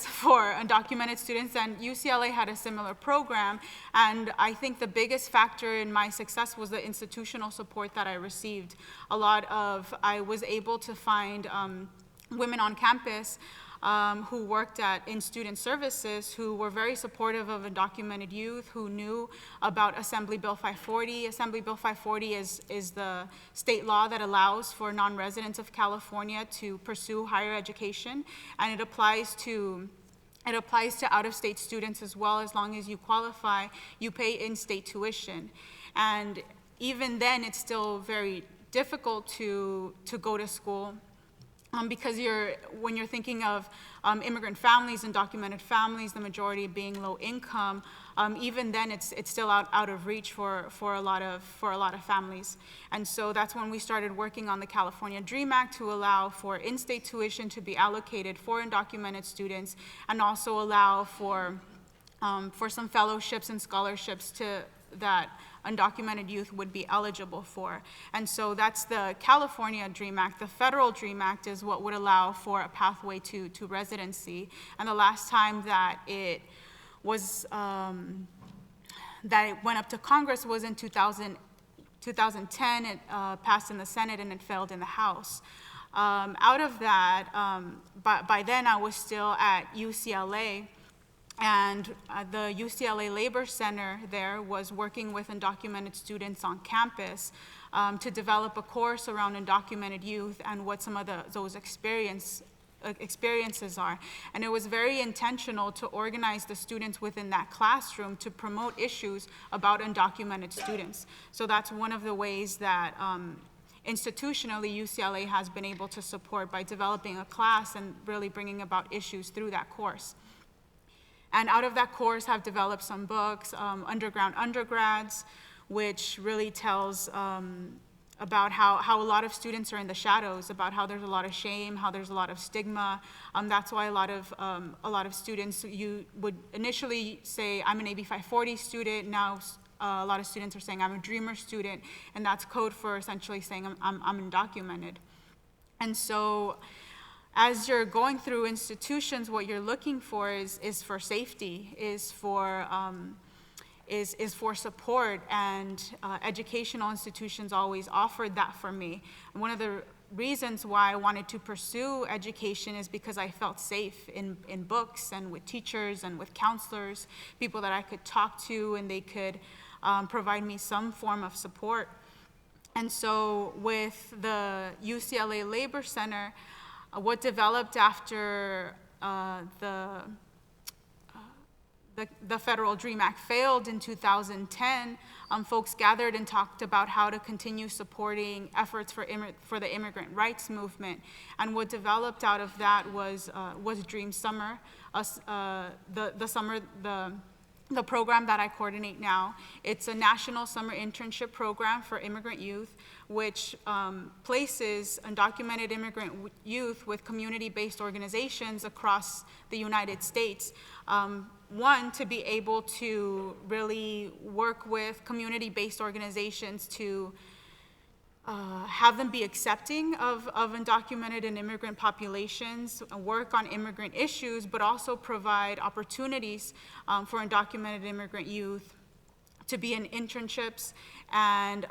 for undocumented students, and UCLA had a similar program, and I think the biggest factor in my success was the institutional support that I received. I was able to find women on campus who worked in student services, who were very supportive of undocumented youth, who knew about Assembly Bill 540. Assembly Bill 540 is the state law that allows for non-residents of California to pursue higher education, and it applies to out-of-state students as well. As long as you qualify, you pay in-state tuition. And even then, it's still very difficult to go to school. Because when you're thinking of immigrant families and documented families, the majority being low income, even then it's still out of reach for a lot of families. And so that's when we started working on the California Dream Act to allow for in-state tuition to be allocated for undocumented students, and also allow for some fellowships and scholarships that undocumented youth would be eligible for. And so that's the California Dream Act. The federal Dream Act is what would allow for a pathway to residency. And the last time that it was, that it went up to Congress was in 2010. It passed in the Senate and it failed in the House. Out of that, by then I was still at UCLA, and the UCLA Labor Center there was working with undocumented students on campus to develop a course around undocumented youth and what some of those experiences are. And it was very intentional to organize the students within that classroom to promote issues about undocumented students. So that's one of the ways that institutionally UCLA has been able to support, by developing a class and really bringing about issues through that course. And out of that course have developed some books, Underground Undergrads, which really tells about how a lot of students are in the shadows, about how there's a lot of shame, how there's a lot of stigma. That's why a lot of students, you would initially say, I'm an AB 540 student. Now a lot of students are saying, I'm a Dreamer student, and that's code for essentially saying I'm undocumented. And so, as you're going through institutions, what you're looking for is for safety, is for support, and educational institutions always offered that for me. And one of the reasons why I wanted to pursue education is because I felt safe in books and with teachers and with counselors, people that I could talk to, and they could provide me some form of support. And so with the UCLA Labor Center, what developed after the Federal Dream Act failed in 2010, folks gathered and talked about how to continue supporting efforts for the immigrant rights movement. And what developed out of that was Dream Summer, the program that I coordinate now. It's a national summer internship program for immigrant youth, which places undocumented immigrant youth with community-based organizations across the United States. One, to be able to really work with community-based organizations to have them be accepting of undocumented and immigrant populations, work on immigrant issues, but also provide opportunities for undocumented immigrant youth to be in internships and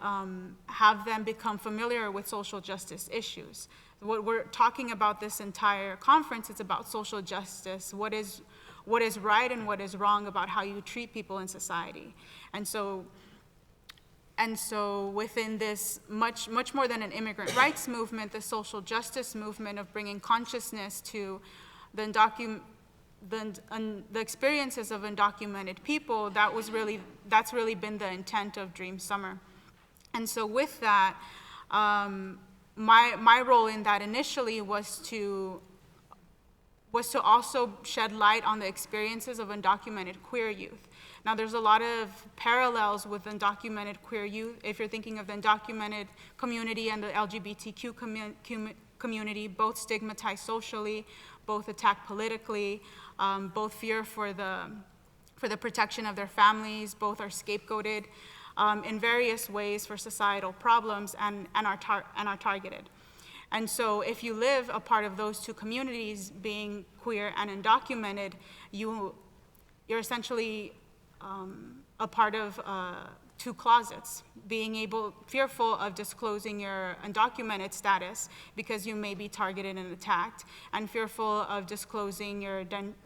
have them become familiar with social justice issues. What we're talking about this entire conference, it's about social justice, what is right and what is wrong about how you treat people in society. And so within this much more than an immigrant rights movement, the social justice movement of bringing consciousness to the experiences of undocumented people, that's really been the intent of Dream Summer. And so with that, my role in that initially was to also shed light on the experiences of undocumented queer youth. Now, there's a lot of parallels with undocumented queer youth. If you're thinking of the undocumented community and the LGBTQ community, both stigmatized socially, both attacked politically, both fear for the protection of their families, both are scapegoated in various ways for societal problems and are targeted. And so if you live a part of those two communities, being queer and undocumented, you're essentially a part of two closets, fearful of disclosing your undocumented status because you may be targeted and attacked, and fearful of disclosing your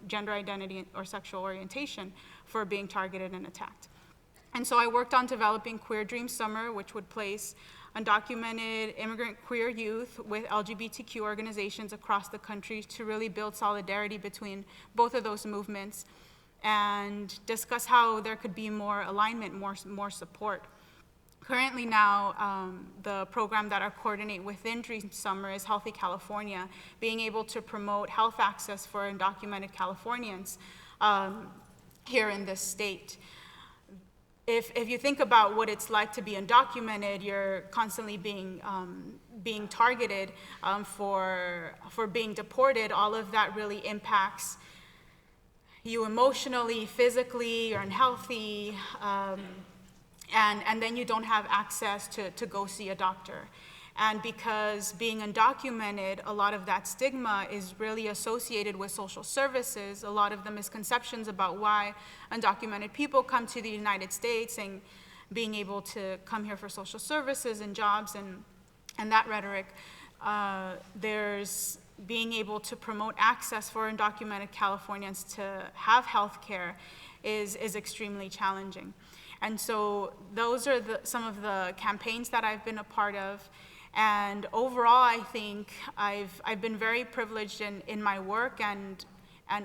gender identity or sexual orientation for being targeted and attacked. And so I worked on developing Queer Dream Summer, which would place undocumented immigrant queer youth with LGBTQ organizations across the country to really build solidarity between both of those movements and discuss how there could be more alignment, more support. Currently now, the program that I coordinate within Dream Summer is Healthy California, being able to promote health access for undocumented Californians. here in this state. If you think about what it's like to be undocumented, you're constantly being targeted for being deported. All of that really impacts you emotionally, physically, you're unhealthy, and then you don't have access to go see a doctor. And because being undocumented, a lot of that stigma is really associated with social services. A lot of the misconceptions about why undocumented people come to the United States and being able to come here for social services and jobs and that rhetoric. There's being able to promote access for undocumented Californians to have health care is extremely challenging. And so those are some of the campaigns that I've been a part of. And overall, I think I've been very privileged in my work and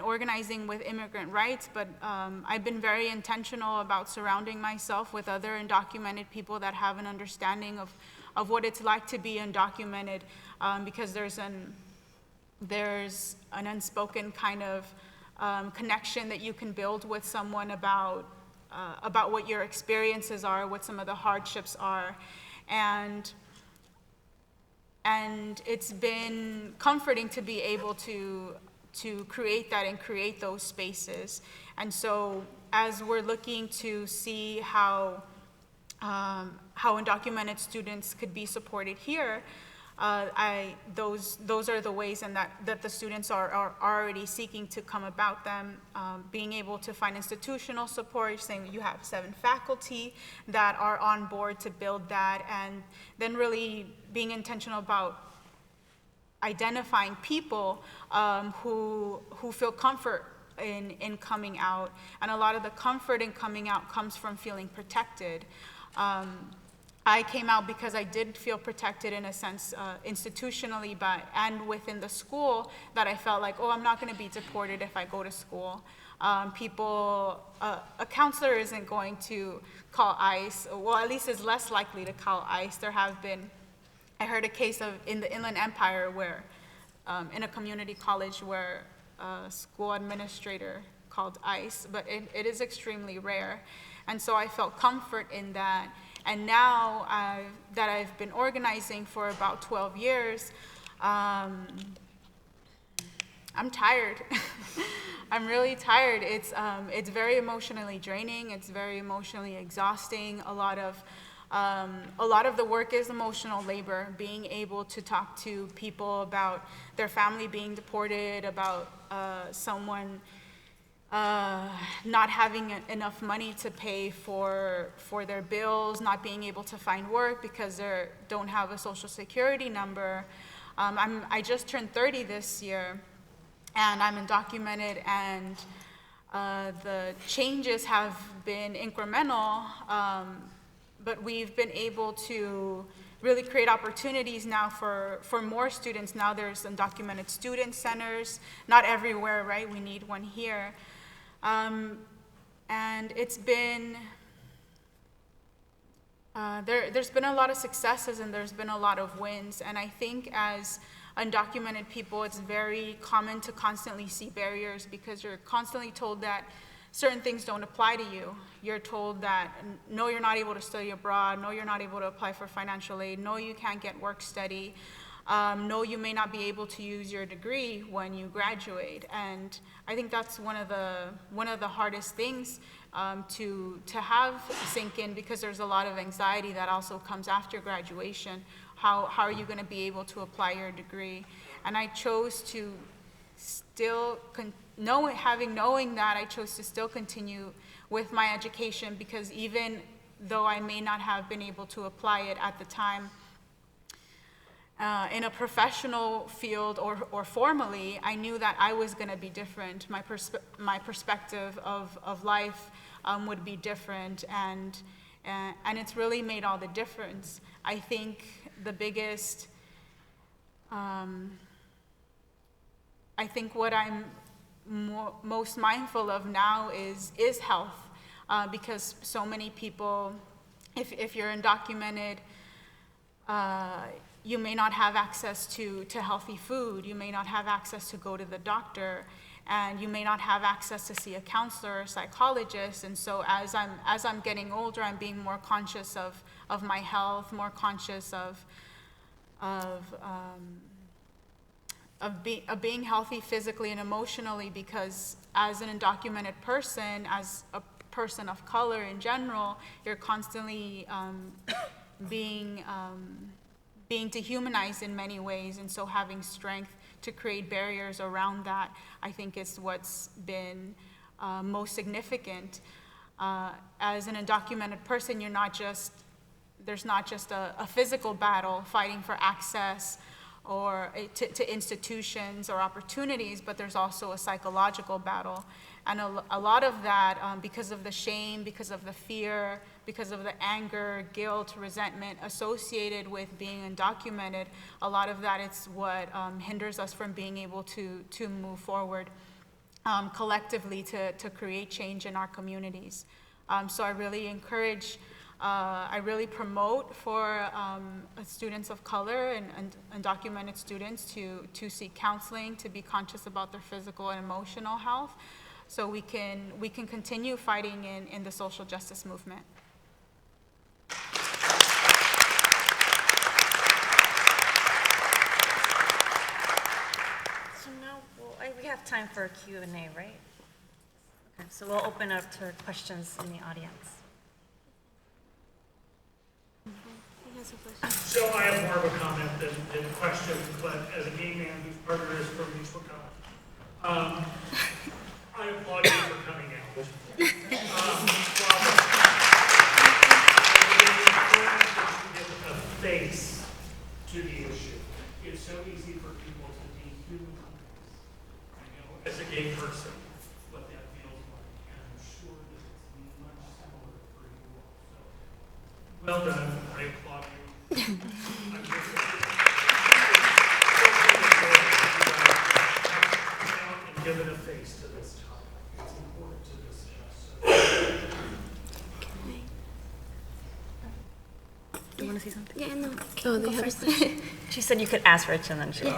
organizing with immigrant rights, but I've been very intentional about surrounding myself with other undocumented people that have an understanding of what it's like to be undocumented, because there's an unspoken kind of connection that you can build with someone about what your experiences are, what some of the hardships are. And it's been comforting to be able to create that and create those spaces. And so as we're looking to see how undocumented students could be supported here, those are the ways and that the students are already seeking to come about them, being able to find institutional support, saying you have 7 faculty that are on board to build that, and then really being intentional about identifying people who feel comfort in coming out. And a lot of the comfort in coming out comes from feeling protected. I came out because I did feel protected in a sense institutionally, and within the school, that I felt like, oh, I'm not going to be deported if I go to school. A counselor isn't going to call ICE, well, at least is less likely to call ICE. I heard a case in the Inland Empire where, in a community college where a school administrator called ICE, but it is extremely rare. And so I felt comfort in that. And now that I've been organizing for about 12 years, I'm tired. I'm really tired. It's very emotionally draining. It's very emotionally exhausting. A lot of the work is emotional labor, being able to talk to people about their family being deported, about someone not having enough money to pay for their bills, not being able to find work because they don't have a social security number. I just turned 30 this year, and I'm undocumented, and the changes have been incremental, but we've been able to really create opportunities now for more students. Now there's undocumented student centers, not everywhere, right? We need one here. And it's been, there's been a lot of successes and there's been a lot of wins. And I think as undocumented people, it's very common to constantly see barriers because you're constantly told that certain things don't apply to you. You're told that, no, you're not able to study abroad. No, you're not able to apply for financial aid. No, you can't get work study. No, you may not be able to use your degree when you graduate. And I think that's one of the hardest things to have sink in, because there's a lot of anxiety that also comes after graduation. How are you going to be able to apply your degree? And I chose to still, knowing that, I chose to still continue with my education, because even though I may not have been able to apply it at the time, in a professional field or formally, I knew that I was going to be different. My perspective of life would be different, and it's really made all the difference. I think the biggest, I think what I'm most mindful of now is health, because so many people, if you're undocumented, you may not have access to healthy food. You may not have access to go to the doctor. and you may not have access to see a counselor or psychologist. And so as I'm getting older, I'm being more conscious of my health, more conscious of being healthy physically and emotionally, because as an undocumented person, as a person of color in general, you're constantly being dehumanized in many ways. And so having strength to create barriers around that, I think, is what's been most significant. As an undocumented person, there's not just a physical battle fighting for access or to institutions or opportunities, but there's also a psychological battle. And a lot of that, because of the shame, because of the fear, because of the anger, guilt, resentment associated with being undocumented, a lot of that is what hinders us from being able to move forward collectively to create change in our communities. So I really encourage, I really promote for students of color and undocumented students to seek counseling, to be conscious about their physical and emotional health, so we can continue fighting in the social justice movement. So now we have time for a Q&A, right? Okay, so we'll open up to questions in the audience. So I have more of a comment than a question, but as a gay man whose partner is from UCLA, I applaud you for coming out. It's a face to the issue. It's so easy for people to dehumanize, as a gay person, what that feels like, and I'm sure that it's much similar for you all. So, well done. I applaud you. And given a face to this topic. It's important to discuss. Do you want to say something? Yeah, no. Oh, they have She said you could ask Rich and then she would.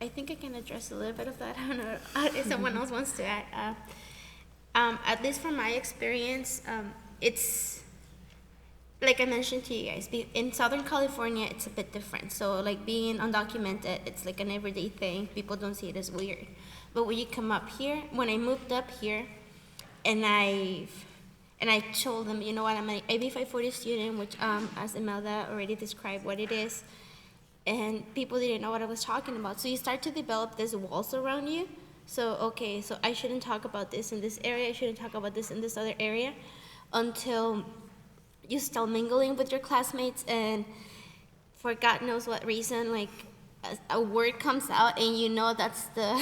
I think I can address a little bit of that. I don't know if someone else wants to add. At least from my experience, it's like I mentioned to you guys, in Southern California, it's a bit different. So like being undocumented, it's like an everyday thing. People don't see it as weird. But when you come up here, when I moved up here, and I told them, you know what, I'm an AB 540 student, which as Imelda already described what it is, and people didn't know what I was talking about. So you start to develop these walls around you. So, okay, so I shouldn't talk about this in this area, I shouldn't talk about this in this other area, until you start mingling with your classmates, and for God knows what reason, like a word comes out and you know that's the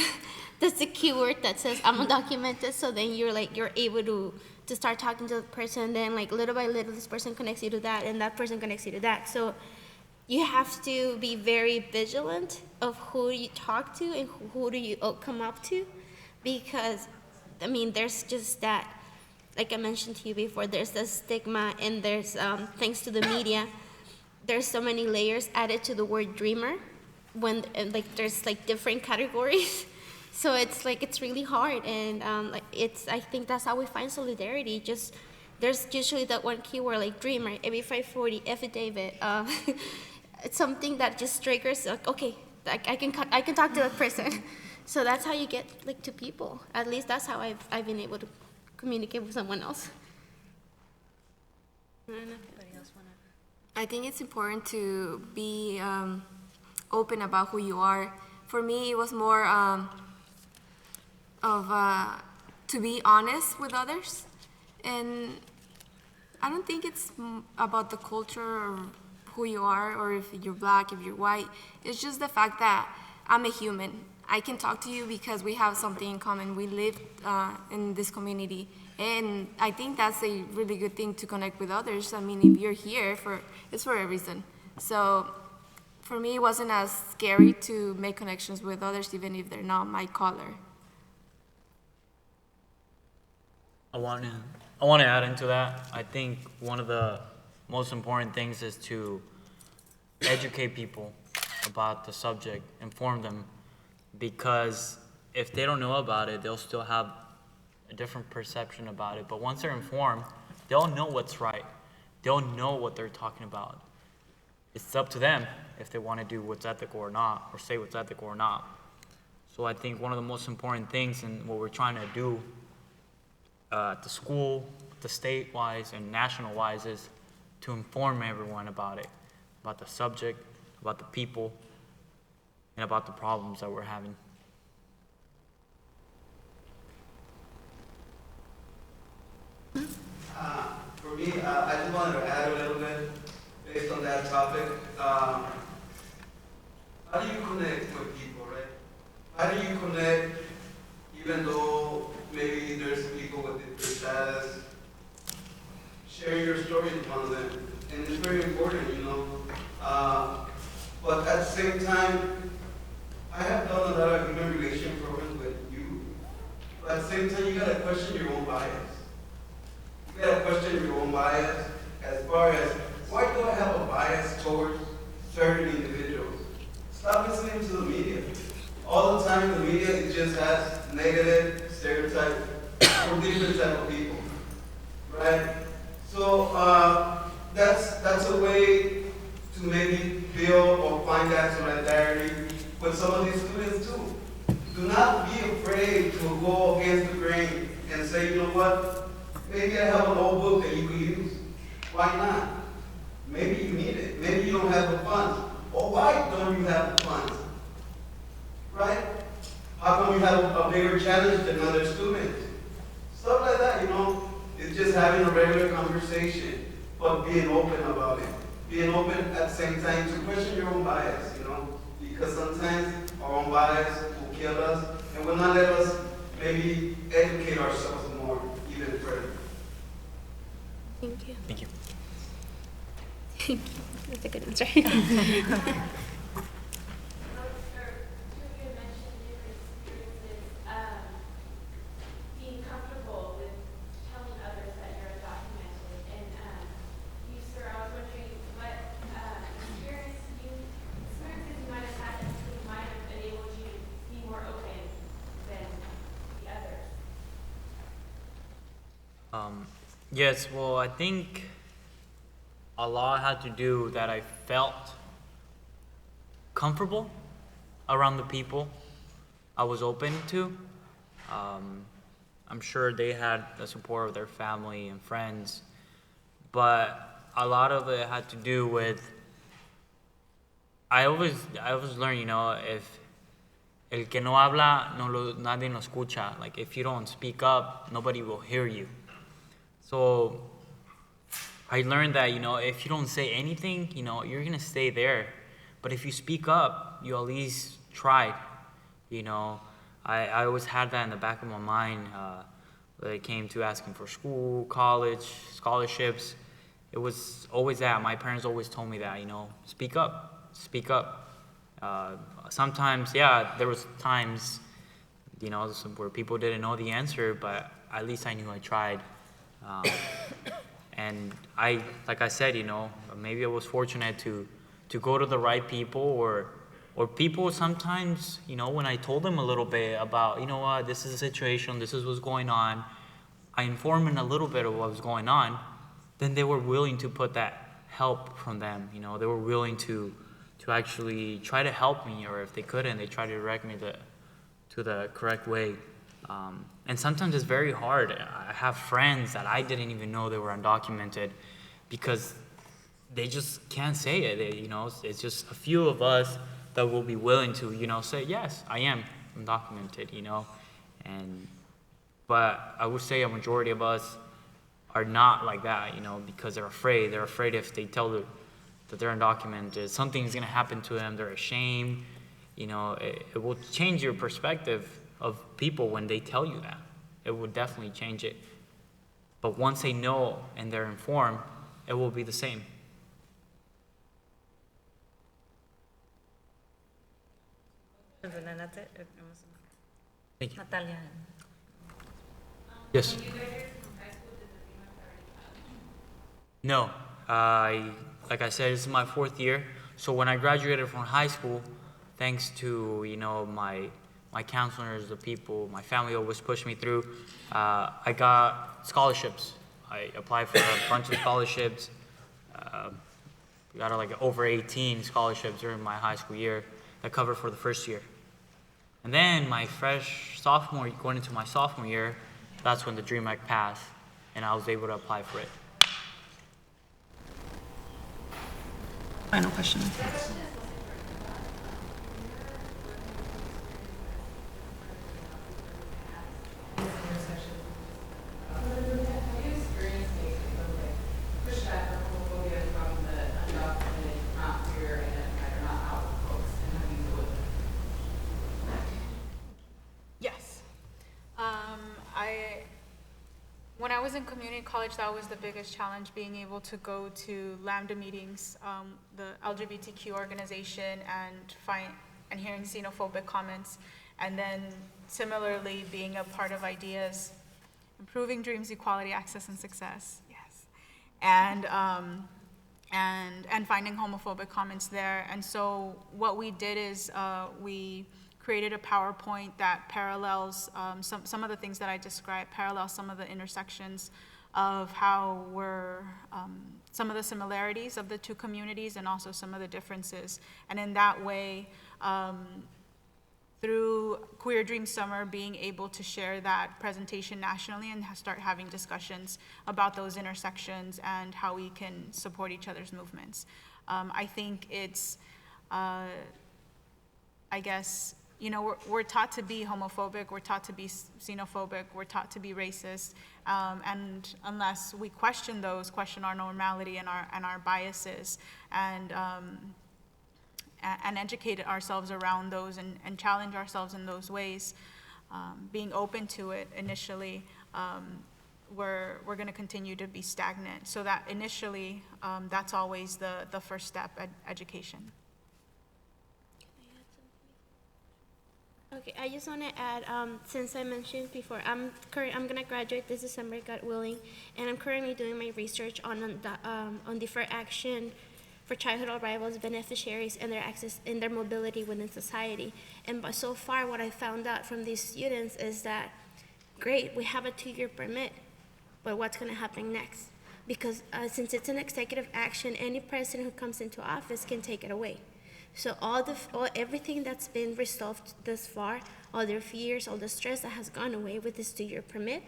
keyword that says I'm undocumented. So then you're able to start talking to the person, then like little by little this person connects you to that, and that person connects you to that. So you have to be very vigilant of who you talk to and who do you come up to, because I mean there's just that, like I mentioned to you before, there's the stigma, and there's thanks to the media, there's so many layers added to the word dreamer, when like there's like different categories. So it's like it's really hard, and I think that's how we find solidarity. Just there's usually that one keyword like dreamer, AB 540, affidavit. It's something that just triggers, like, okay, like I can talk to that person. So that's how you get like to people. At least that's how I've been able to communicate with someone else. I think it's important to be open about who you are, for me, it was more to be honest with others. And I don't think it's about the culture or who you are, or if you're black, if you're white. It's just the fact that I'm a human. I can talk to you because we have something in common. We live in this community, and I think that's a really good thing to connect with others. I mean, if you're here, it's for a reason. So for me, it wasn't as scary to make connections with others, even if they're not my color. I want to add into that. I think one of the most important things is to educate people about the subject, inform them, because if they don't know about it, they'll still have a different perception about it. But once they're informed, they'll know what's right. They'll know what they're talking about. It's up to them if they want to do what's ethical or not, or say what's ethical or not. So I think one of the most important things and what we're trying to do at the school, the state-wise and national-wise, is to inform everyone about it, about the subject, about the people, and about the problems that we're having. For me, I just wanted to add a little bit based on that topic. How do you connect with people, right? How do you connect even though maybe there's people with different status? Share your story with one of them. And it's very important, you know. But at the same time, I have done a lot of human relation programs with you. But at the same time, you gotta question your own bias. You gotta question your own bias as far as, why do I have a bias towards certain individuals? Stop listening to the media. All the time, the media just has negative stereotypes for different type of people, right? So that's a way to maybe feel or find that solidarity with some of these students too. Do not be afraid to go against the grain and say, you know what, maybe I have an old book that you could use. Why not? Maybe you need it. Maybe you don't have the funds. Or why don't you have the funds? Right? How come you have a bigger challenge than other students? Stuff like that, you know. It's just having a regular conversation, but being open about it. Being open at the same time to question your own bias, you know, because sometimes our own bias will kill us and will not let us maybe educate ourselves more, even further. Thank you. Thank you. Thank you. That's a good answer. Yes, well, I think a lot had to do that I felt comfortable around the people I was open to. I'm sure they had the support of their family and friends, but a lot of it had to do with, I always learn, you know, if el que no habla, nadie lo escucha. Like, if you don't speak up, nobody will hear you. So I learned that, you know, if you don't say anything, you know, you're going to stay there. But if you speak up, you at least tried, you know. I always had that in the back of my mind when it came to asking for school, college, scholarships. It was always that. My parents always told me that, you know, speak up, speak up. Sometimes, yeah, there was times, you know, where people didn't know the answer, but at least I knew I tried. And like I said, you know, maybe I was fortunate to go to the right people, or people sometimes, you know, when I told them a little bit about, you know what, this is the situation, this is what's going on, I informed them a little bit of what was going on, then they were willing to put that help from them, you know, they were willing to actually try to help me, or if they couldn't, they tried to direct me to the correct way. And sometimes it's very hard. I have friends that I didn't even know they were undocumented because they just can't say it. You know, it's just a few of us that will be willing to, say, yes, I'm undocumented, but I would say a majority of us are not like that, because they're afraid. They're afraid if they tell that they're undocumented, something's gonna happen to them, they're ashamed. It will change your perspective of people when they tell you that. It will definitely change it. But once they know and they're informed, it will be the same. And then that's it. Thank you. Natalia. Yes. No, like I said, this is my 4th year. So when I graduated from high school, thanks to my counselors, the people, my family always pushed me through. I got scholarships. I applied for a bunch of scholarships. Got like over 18 scholarships during my high school year that covered for the first year. And then my going into my sophomore year, that's when the Dream Act passed, and I was able to apply for it. Final question. Yes. When I was in community college, that was the biggest challenge, being able to go to Lambda meetings, the LGBTQ organization, and hearing xenophobic comments, and then similarly being a part of ideas, improving dreams, equality, access, and success. Yes, and finding homophobic comments there. And so what we did is we created a PowerPoint that parallels some of the things that I described, parallels some of the intersections of how some of the similarities of the two communities and also some of the differences. And in that way, through Queer Dream Summer, being able to share that presentation nationally and start having discussions about those intersections and how we can support each other's movements. I think it's, I guess, we're taught to be homophobic, we're taught to be xenophobic, we're taught to be racist, and unless we question our normality and our biases, and educate ourselves around those and challenge ourselves in those ways, being open to it initially, we're going to continue to be stagnant. So that initially, that's always the first step, education. Okay, I just want to add, since I mentioned before, I'm going to graduate this December, God willing, and I'm currently doing my research on deferred action for childhood arrivals, beneficiaries, and their access and their mobility within society. And so far, what I found out from these students is that, great, we have a 2-year permit, but what's going to happen next? Because since it's an executive action, any president who comes into office can take it away. So everything that's been resolved thus far, all their fears, all the stress that has gone away with this 2-year permit,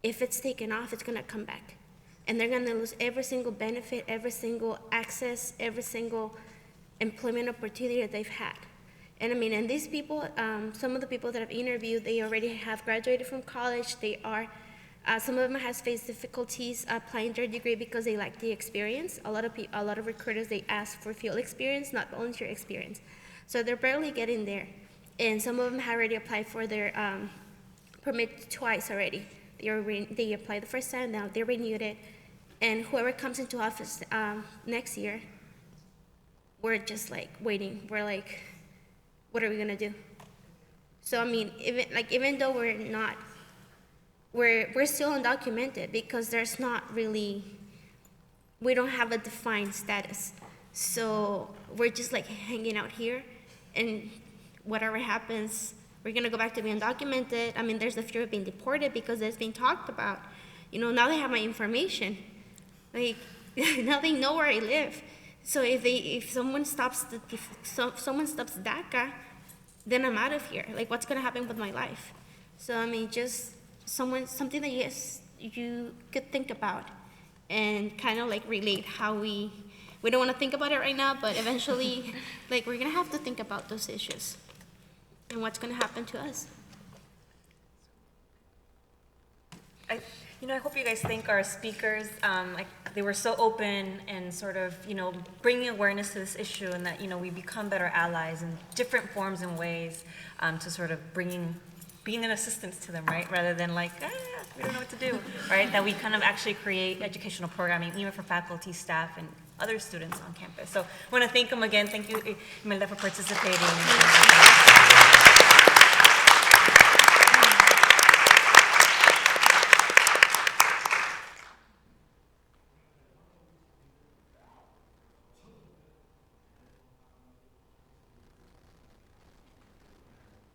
if it's taken off, it's going to come back. And they're going to lose every single benefit, every single access, every single employment opportunity that they've had. And I mean, and these people, some of the people that I've interviewed, they already have graduated from college. They are, some of them has faced difficulties applying their degree because they lack the experience. A lot of recruiters, they ask for field experience, not volunteer experience. So they're barely getting there. And some of them have already applied for their permit twice already. They applied the first time, now they renewed it. And whoever comes into office next year, we're just like waiting. We're like, what are we gonna do? So I mean, even though we're still undocumented because there's not really, we don't have a defined status. So we're just like hanging out here, and whatever happens, we're gonna go back to being undocumented. I mean, there's the fear of being deported because it's being talked about. Now they have my information. Like, now they know where I live. So if someone stops DACA, then I'm out of here. Like, what's gonna happen with my life? So I mean, just something that yes, you could think about and kind of like relate how we we don't want to think about it right now, but eventually, like, we're going to have to think about those issues and what's going to happen to us. I hope you guys think our speakers, like, they were so open and sort of, bringing awareness to this issue, and that, we become better allies in different forms and ways to sort of being an assistance to them, right? Rather than like, we don't know what to do, right? That we kind of actually create educational programming, even for faculty, staff, and other students on campus. So I want to thank them again. Thank you, Imelda, for participating.